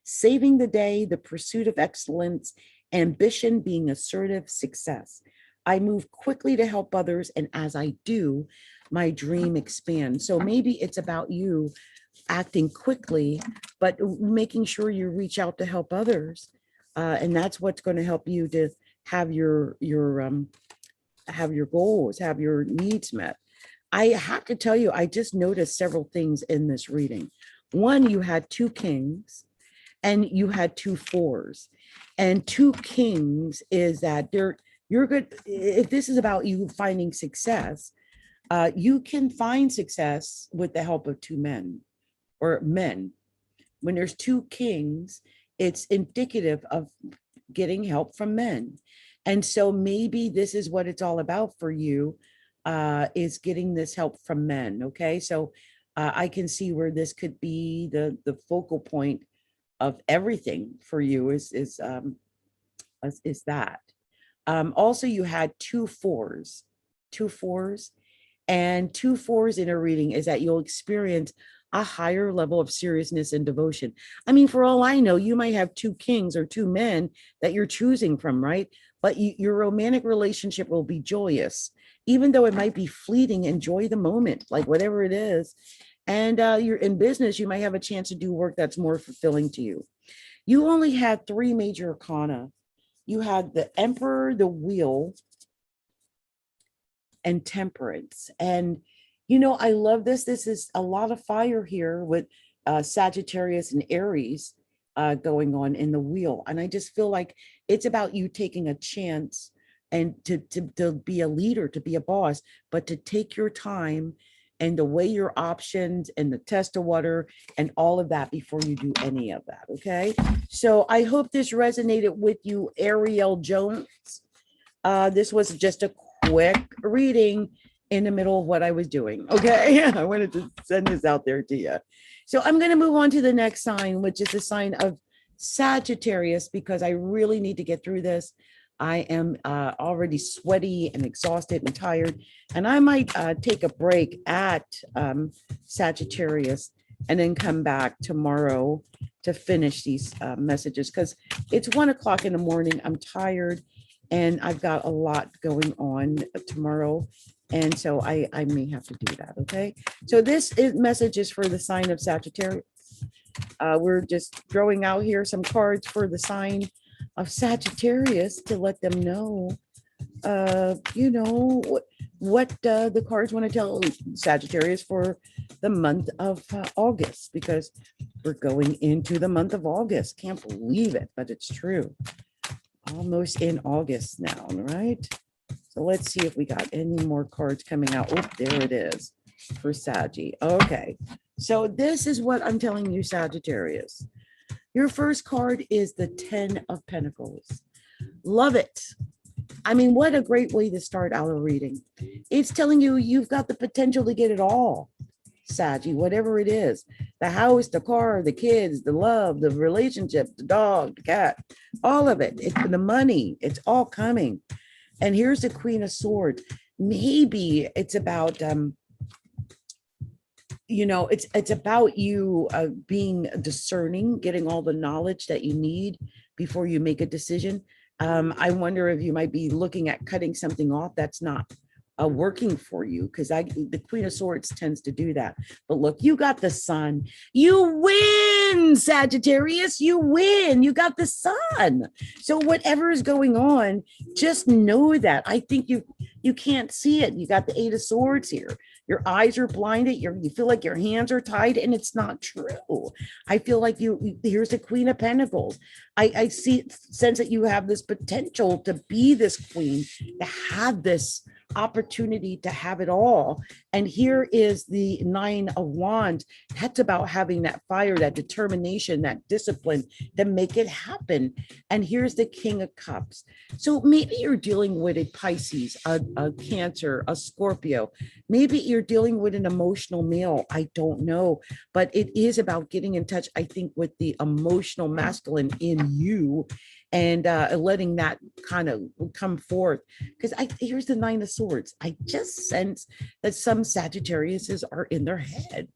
S1: saving the day, the pursuit of excellence, ambition, being assertive, success. I move quickly to help others, and as I do, my dream expands. So maybe it's about you acting quickly, but making sure you reach out to help others, and that's what's going to help you to have your goals, have your needs met. I have to tell you, I just noticed several things in this reading. One, you had two kings, and you had two fours, and two kings is that you're good. If this is about you finding success, you can find success with the help of two men or men. When there's two kings, it's indicative of getting help from men. And so maybe this is what it's all about for you, is getting this help from men. Okay. So I can see where this could be the focal point of everything for you is that. Also, you had two fours, and two fours in a reading is that you'll experience a higher level of seriousness and devotion. I mean, for all I know, you might have two kings or two men that you're choosing from, right? But your romantic relationship will be joyous, even though it might be fleeting. Enjoy the moment, like whatever it is. And you're in business, you might have a chance to do work that's more fulfilling to you. You only had three major arcana. You had the Emperor, the Wheel, and Temperance. And, you know, I love this. This is a lot of fire here with Sagittarius and Aries going on in the Wheel. And I just feel like it's about you taking a chance and to be a leader, to be a boss, but to take your time and to weigh your options and the test of water and all of that before you do any of that, okay? So I hope this resonated with you, Ariel Jones. This was just a quick reading in the middle of what I was doing, okay? I wanted to send this out there to you. So I'm gonna move on to the next sign, which is the sign of Sagittarius, because I really need to get through this. I am already sweaty and exhausted and tired, and I might take a break at Sagittarius and then come back tomorrow to finish these messages, because it's 1 o'clock in the morning. I'm tired and I've got a lot going on tomorrow. And so I may have to do that. Okay. So this message is for the sign of Sagittarius. We're just throwing out here some cards for the sign of Sagittarius to let them know, you know, what the cards want to tell Sagittarius for the month of August, because we're going into the month of August. Can't believe it, but it's true. Almost in August now, right? So let's see if we got any more cards coming out. Oh, there it is for Saggy. Okay, so this is what I'm telling you, Sagittarius. Your first card is the 10 of Pentacles. Love it. I mean, what a great way to start our reading. It's telling you you've got the potential to get it all, Saggy, whatever it is. The house, the car, the kids, the love, the relationship, the dog, the cat, all of it. The money, it's all coming. And here's the Queen of Swords. Maybe it's about, it's about you being discerning, getting all the knowledge that you need before you make a decision. I wonder if you might be looking at cutting something off that's not working for you, because the Queen of Swords tends to do that. But look, you got the sun. You win, Sagittarius. You win. You got the sun. So whatever is going on, just know that. I think you can't see it. You got the 8 of Swords here. Your eyes are blinded. You feel like your hands are tied, and it's not true. I feel like here's the Queen of Pentacles. I sense that you have this potential to be this queen, to have this opportunity to have it all. And here is the 9 of Wands. That's about having that fire, that determination, that discipline to make it happen. And here's the King of Cups. So maybe you're dealing with a Pisces, a Cancer, a Scorpio. Maybe you're dealing with an emotional male. I don't know, but it is about getting in touch, I think, with the emotional masculine in you, and letting that kind of come forth. Because here's the 9 of Swords. I just sense that some Sagittariuses are in their head,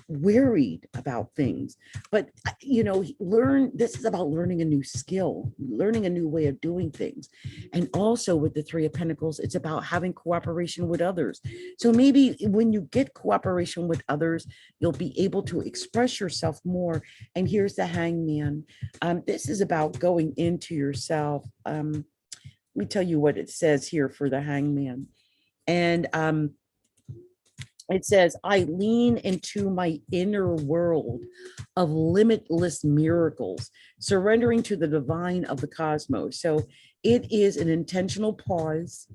S1: worried about things. But this is about learning a new skill, learning a new way of doing things. And also with the 3 of Pentacles, it's about having cooperation with others. So maybe when you get cooperation with others, you'll be able to express yourself more. And here's the Hangman. This is about going into yourself. Let me tell you what it says here for the Hangman. And it says, I lean into my inner world of limitless miracles, surrendering to the divine of the cosmos. So it is an intentional pause.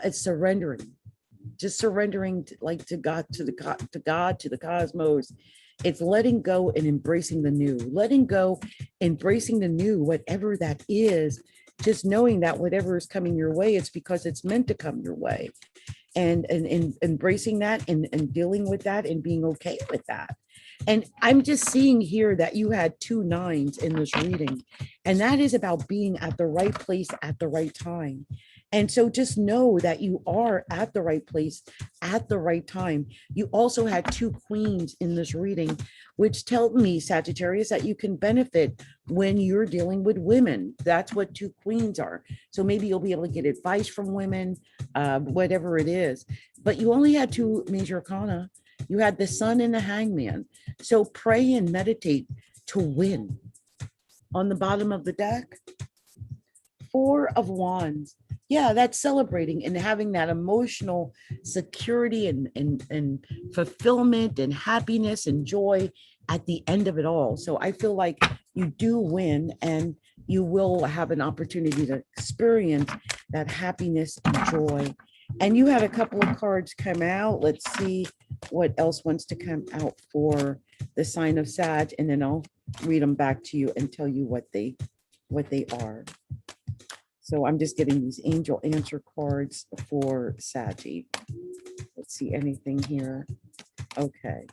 S1: It's surrendering, just surrendering to God, to the cosmos. It's letting go and embracing the new, letting go, embracing the new, whatever that is, just knowing that whatever is coming your way, it's because it's meant to come your way. And embracing that and dealing with that and being okay with that. And I'm just seeing here that you had 2 9s in this reading, and that is about being at the right place at the right time. And so just know that you are at the right place at the right time. You also had 2 queens in this reading, which tell me, Sagittarius, that you can benefit when you're dealing with women. That's what 2 queens are. So maybe you'll be able to get advice from women, whatever it is. But you only had 2 major arcana. You had the Sun and the Hangman. So pray and meditate to win. On the bottom of the deck, 4 of Wands. Yeah, that's celebrating and having that emotional security and fulfillment and happiness and joy at the end of it all. So I feel like you do win, and you will have an opportunity to experience that happiness and joy. And you had a couple of cards come out. Let's see what else wants to come out for the sign of Sag, and then I'll read them back to you and tell you what they are. So I'm just getting these angel answer cards for Saggy. Let's see anything here. Okay.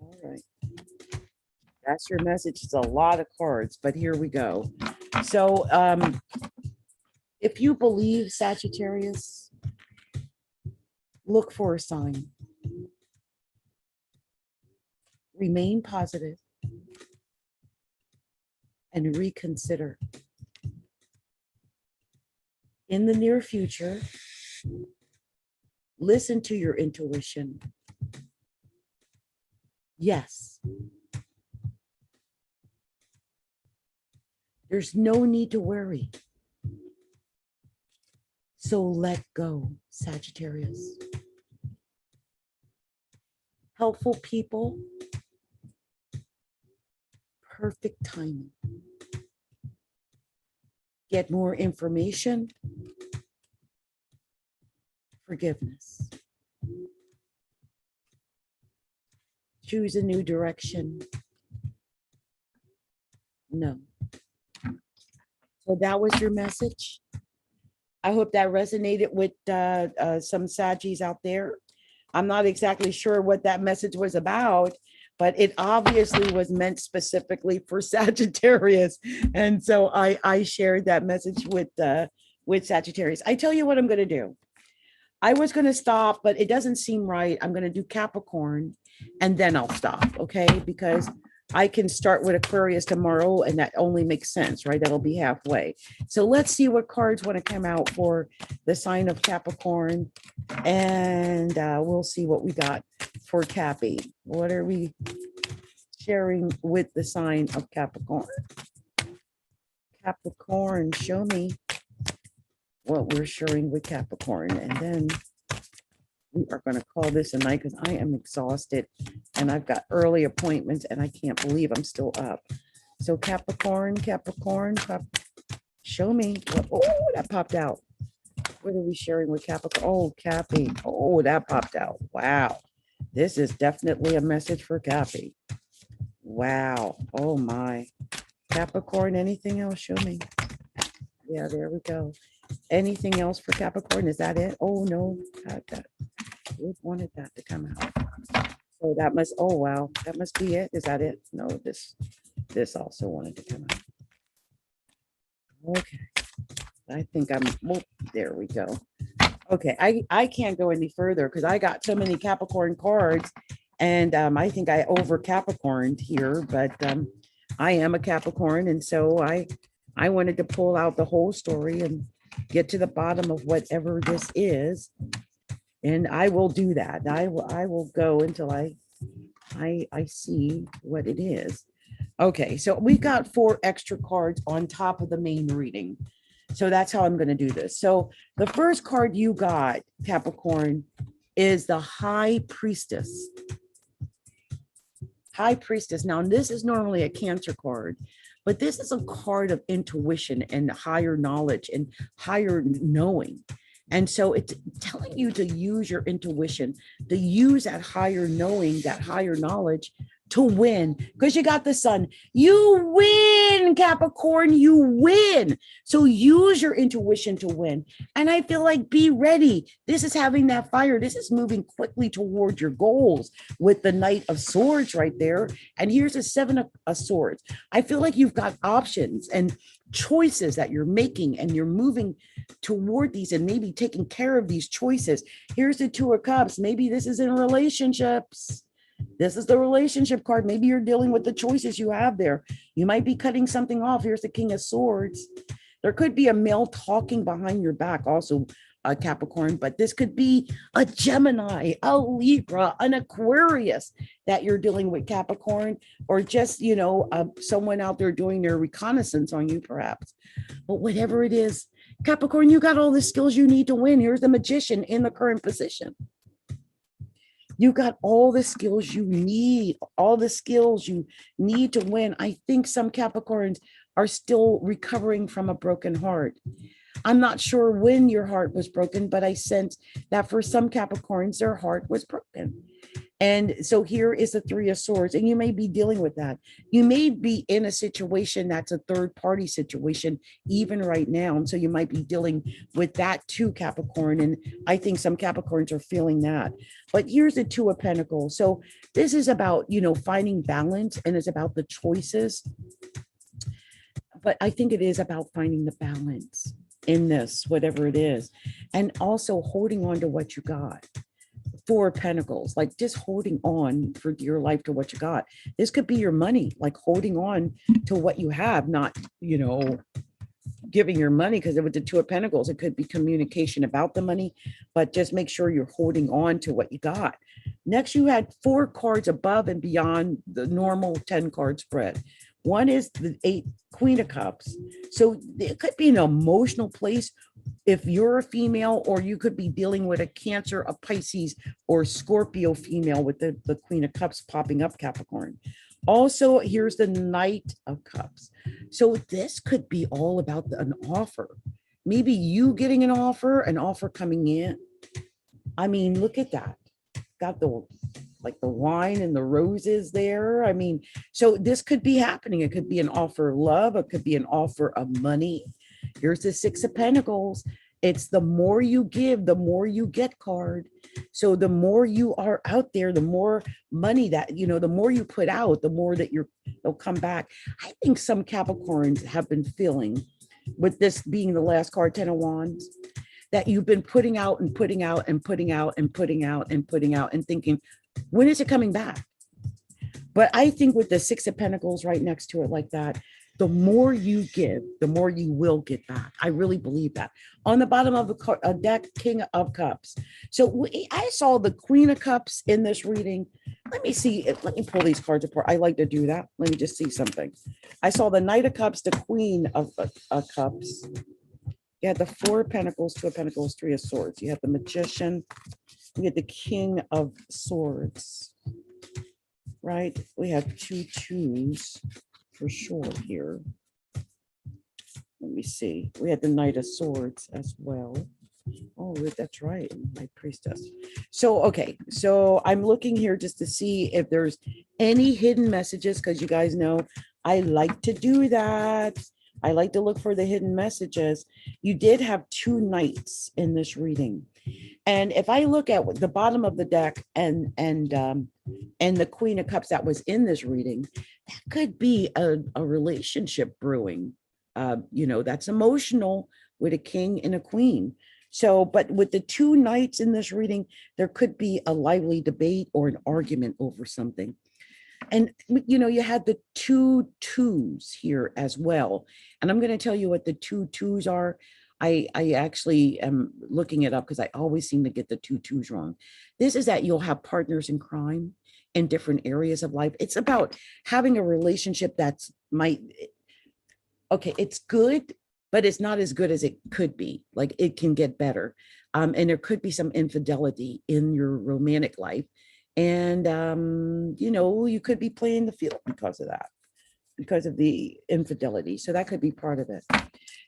S1: All right. That's your message. It's a lot of cards, but here we go. So if you believe, Sagittarius, look for a sign. Remain positive and reconsider. In the near future, listen to your intuition. Yes. There's no need to worry. So let go, Sagittarius. Helpful people, perfect timing. Get more information, forgiveness. Choose a new direction. No. So that was your message. I hope that resonated with some Saggies out there. I'm not exactly sure what that message was about, but it obviously was meant specifically for Sagittarius. And so I shared that message with Sagittarius. I tell you what I'm going to do. I was going to stop, but it doesn't seem right. I'm going to do Capricorn and then I'll stop, okay? Because I can start with Aquarius tomorrow and that only makes sense, right? That'll be halfway. So let's see what cards want to come out for the sign of Capricorn. And we'll see what we got for Cappy. What are we sharing with the sign of Capricorn? Capricorn, show me what we're sharing with Capricorn. And then we are going to call this a night because I am exhausted and I've got early appointments and I can't believe I'm still up. So Capricorn, show me. Oh, that popped out. What are we sharing with Capricorn? Oh, Cappy. Oh, that popped out. Wow. This is definitely a message for Cappy. Wow. Oh my. Capricorn, anything else? Show me. Yeah, there we go. Anything else for Capricorn? Is that it? Oh no. We wanted that to come out. So that must, oh wow, that must be it. Is that it? No, this also wanted to come out. Okay. I think there we go. Okay, I can't go any further because I got so many Capricorn cards and I think I over Capricorned here, but I am a Capricorn. And so I wanted to pull out the whole story and get to the bottom of whatever this is. And I will do that. I will go until I see what it is. Okay, so we got 4 extra cards on top of the main reading. So that's how I'm going to do this. So the first card you got, Capricorn, is the High Priestess. High Priestess. Now, this is normally a Cancer card, but this is a card of intuition and higher knowledge and higher knowing. And so it's telling you to use your intuition, to use that higher knowing, that higher knowledge to win, because you got the sun. You win, Capricorn, you win. So use your intuition to win. And I feel like be ready. This is having that fire. This is moving quickly toward your goals with the Knight of Swords right there. And here's a 7 of Swords. I feel like you've got options and choices that you're making and you're moving toward these and maybe taking care of these choices. Here's the 2 of Cups. Maybe this is in relationships. This is the relationship card. Maybe you're dealing with the choices you have there. You might be cutting something off. Here's the King of Swords. There could be a male talking behind your back also, Capricorn, but this could be a Gemini, a Libra, an Aquarius that you're dealing with, Capricorn, or just, someone out there doing their reconnaissance on you, perhaps. But whatever it is, Capricorn, you got all the skills you need to win. Here's the Magician in the current position. You got all the skills you need, to win. I think some Capricorns are still recovering from a broken heart. I'm not sure when your heart was broken, but I sense that for some Capricorns, their heart was broken. And so here is the 3 of Swords, and you may be dealing with that. You may be in a situation that's a third-party situation, even right now. And so you might be dealing with that too, Capricorn. And I think some Capricorns are feeling that. But here's the 2 of Pentacles. So this is about, finding balance, and it's about the choices. But I think it is about finding the balance in this, whatever it is, and also holding on to what you got. 4 of Pentacles, like just holding on for dear life to what you got. This could be your money, like holding on to what you have, not, giving your money, because with the 2 of Pentacles, it could be communication about the money, but just make sure you're holding on to what you got. Next, you had 4 cards above and beyond the normal 10 card spread. One is the 8 Queen of Cups. So it could be an emotional place if you're a female, or you could be dealing with a Cancer, a Pisces, or Scorpio female with the Queen of Cups popping up, Capricorn. Also, here's the Knight of Cups. So this could be all about an offer. Maybe you getting an offer coming in. I mean, look at that. Got the like the wine and the roses there. I mean, so this could be happening. It could be an offer of love. It could be an offer of money. Here's the Six of Pentacles. It's the more you give, the more you get card. So the more you are out there, the more money that, you know, the more you put out, the more that they'll come back. I think some Capricorns have been feeling, with this being the last card, Ten of Wands, that you've been putting out and putting out and putting out and putting out and putting out and thinking, when is it coming back? But I think with the Six of Pentacles right next to it like that, the more you give, the more you will get back. I really believe that. On the bottom of a deck, King of Cups. So I saw the Queen of Cups in this reading. Let me see. Let me pull these cards apart. I like to do that. Let me just see something. I saw the Knight of Cups, the Queen of Cups. You had the Four of Pentacles, Two of Pentacles, Three of Swords. You had the Magician. You had the King of Swords. Right? We have two twos for sure here. Let me see. We had the Knight of Swords as well. Oh, that's right. My Priestess. So, okay. So I'm looking here just to see if there's any hidden messages, because you guys know I like to do that. I like to look for the hidden messages. You did have two knights in this reading. And if I look at the bottom of the deck and the Queen of Cups that was in this reading, that could be a relationship brewing. You know, that's emotional with a king and a queen. So, but with the two knights in this reading, there could be a lively debate or an argument over something. And, you know, you had the two twos here as well. And I'm going to tell you what the two twos are. I actually am looking it up because I always seem to get the two twos wrong. This is that you'll have partners in crime in different areas of life. It's about having a relationship that's okay, it's good, but it's not as good as it could be. Like it can get better. And there could be some infidelity in your romantic life. And, you know, you could be playing the field because of that, because of the infidelity. So that could be part of it.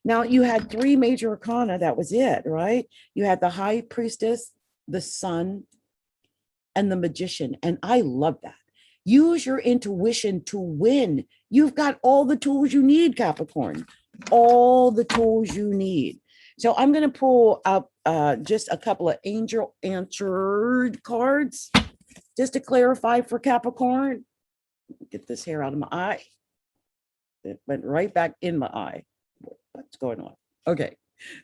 S1: Now, you had three major arcana. That was it, right? You had the High Priestess, the Sun, and the Magician. And I love that. Use your intuition to win. You've got all the tools you need, Capricorn. All the tools you need. So I'm going to pull up just a couple of angel answered cards just to clarify for Capricorn. Get this hair out of my eye. It went right back in my eye. What's going on? Okay.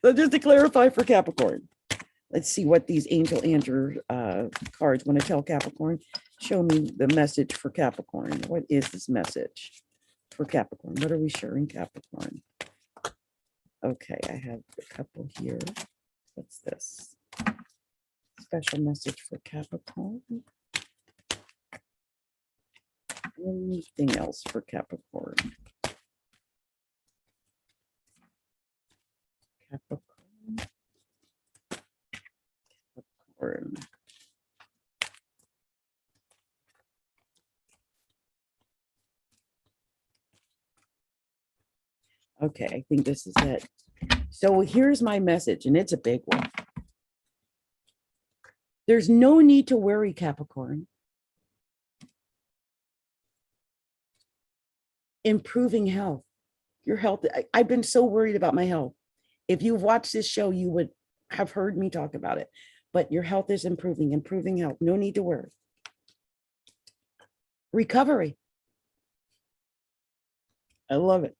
S1: So just to clarify for Capricorn, let's see what these angel answer cards want to tell Capricorn. Show me the message for Capricorn. What is this message for Capricorn? What are we sharing, Capricorn? Okay, I have a couple here. What's this? Special message for Capricorn. Anything else for Capricorn? Capricorn. Okay, I think this is it. So here's my message, and it's a big one. There's no need to worry, Capricorn. Improving health. Your health. I've been so worried about my health. If you've watched this show, you would have heard me talk about it. But your health is improving health. No need to worry. Recovery. I love it.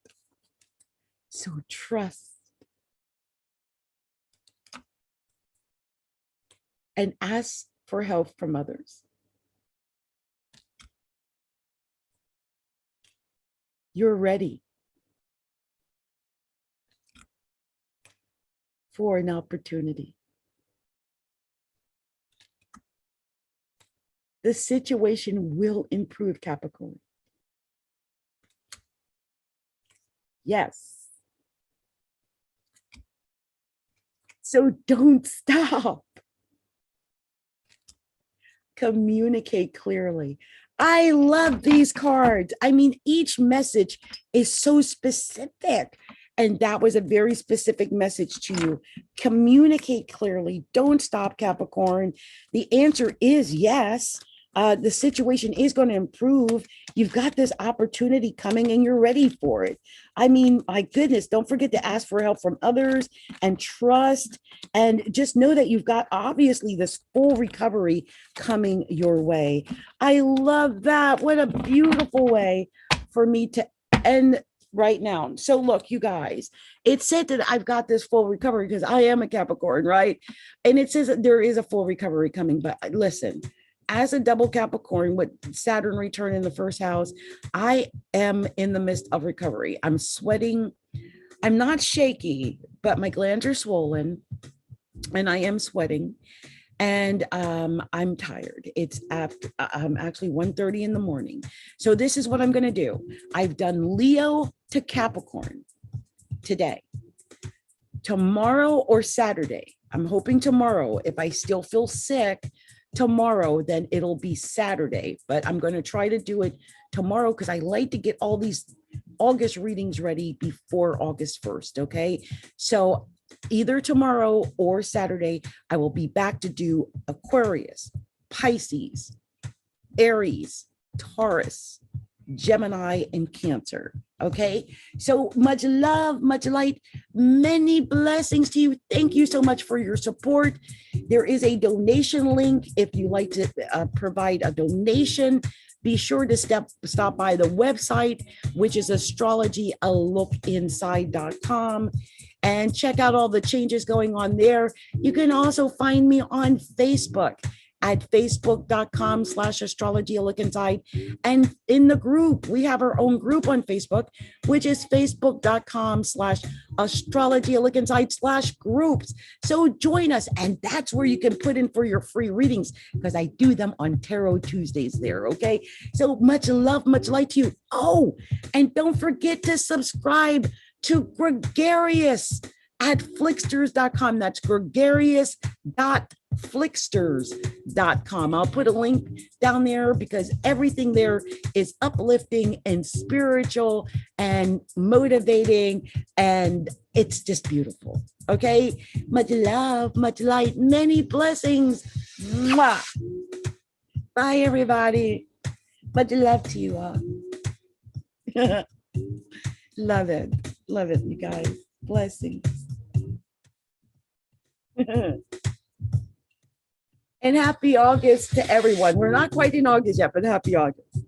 S1: So trust. And ask for help from others. You're ready for an opportunity. The situation will improve, Capricorn. Yes. So don't stop. Communicate clearly. I love these cards. I mean, each message is so specific. And that was a very specific message to you. Communicate clearly. Don't stop, Capricorn. The answer is yes. The situation is going to improve. You've got this opportunity coming and you're ready for it. I mean, my goodness, don't forget to ask for help from others and trust. And just know that you've got obviously this full recovery coming your way. I love that. What a beautiful way for me to end right now. So look, you guys, it said that I've got this full recovery because I am a Capricorn, right? And it says that there is a full recovery coming. But listen, as a double Capricorn with Saturn return in the first house, I am in the midst of recovery. I'm sweating. I'm not shaky, but my glands are swollen and I am sweating. And I'm tired. It's actually 1:30 in the morning. So this is what I'm going to do. I've done Leo to Capricorn today. Tomorrow or Saturday. I'm hoping tomorrow. If I still feel sick tomorrow, then it'll be Saturday. But I'm going to try to do it tomorrow because I like to get all these August readings ready before August 1st. Okay. So either tomorrow or Saturday, I will be back to do Aquarius, Pisces, Aries, Taurus, Gemini, and Cancer. Okay. So much love, much light, many blessings to you. Thank you so much for your support. There is a donation link if you like to provide a donation. Be sure to stop by the website, which is astrologyalookinside.com, and check out all the changes going on there. You can also find me on Facebook at facebook.com/astrologyalookinside. And in the group, we have our own group on Facebook, which is facebook.com/astrologyalookinside/groups. So join us. And that's where you can put in for your free readings because I do them on Tarot Tuesdays there. Okay. So much love, much light to you. Oh, and don't forget to subscribe to Gregarious at Flicksters.com. That's gregarious.flicksters.com. I'll put a link down there because everything there is uplifting and spiritual and motivating, and it's just beautiful. Okay. Much love, much light, many blessings. Mwah. Bye, everybody. Much love to you all. Love it. Love it, you guys. Blessings. And happy August to everyone. We're not quite in August yet, but happy August.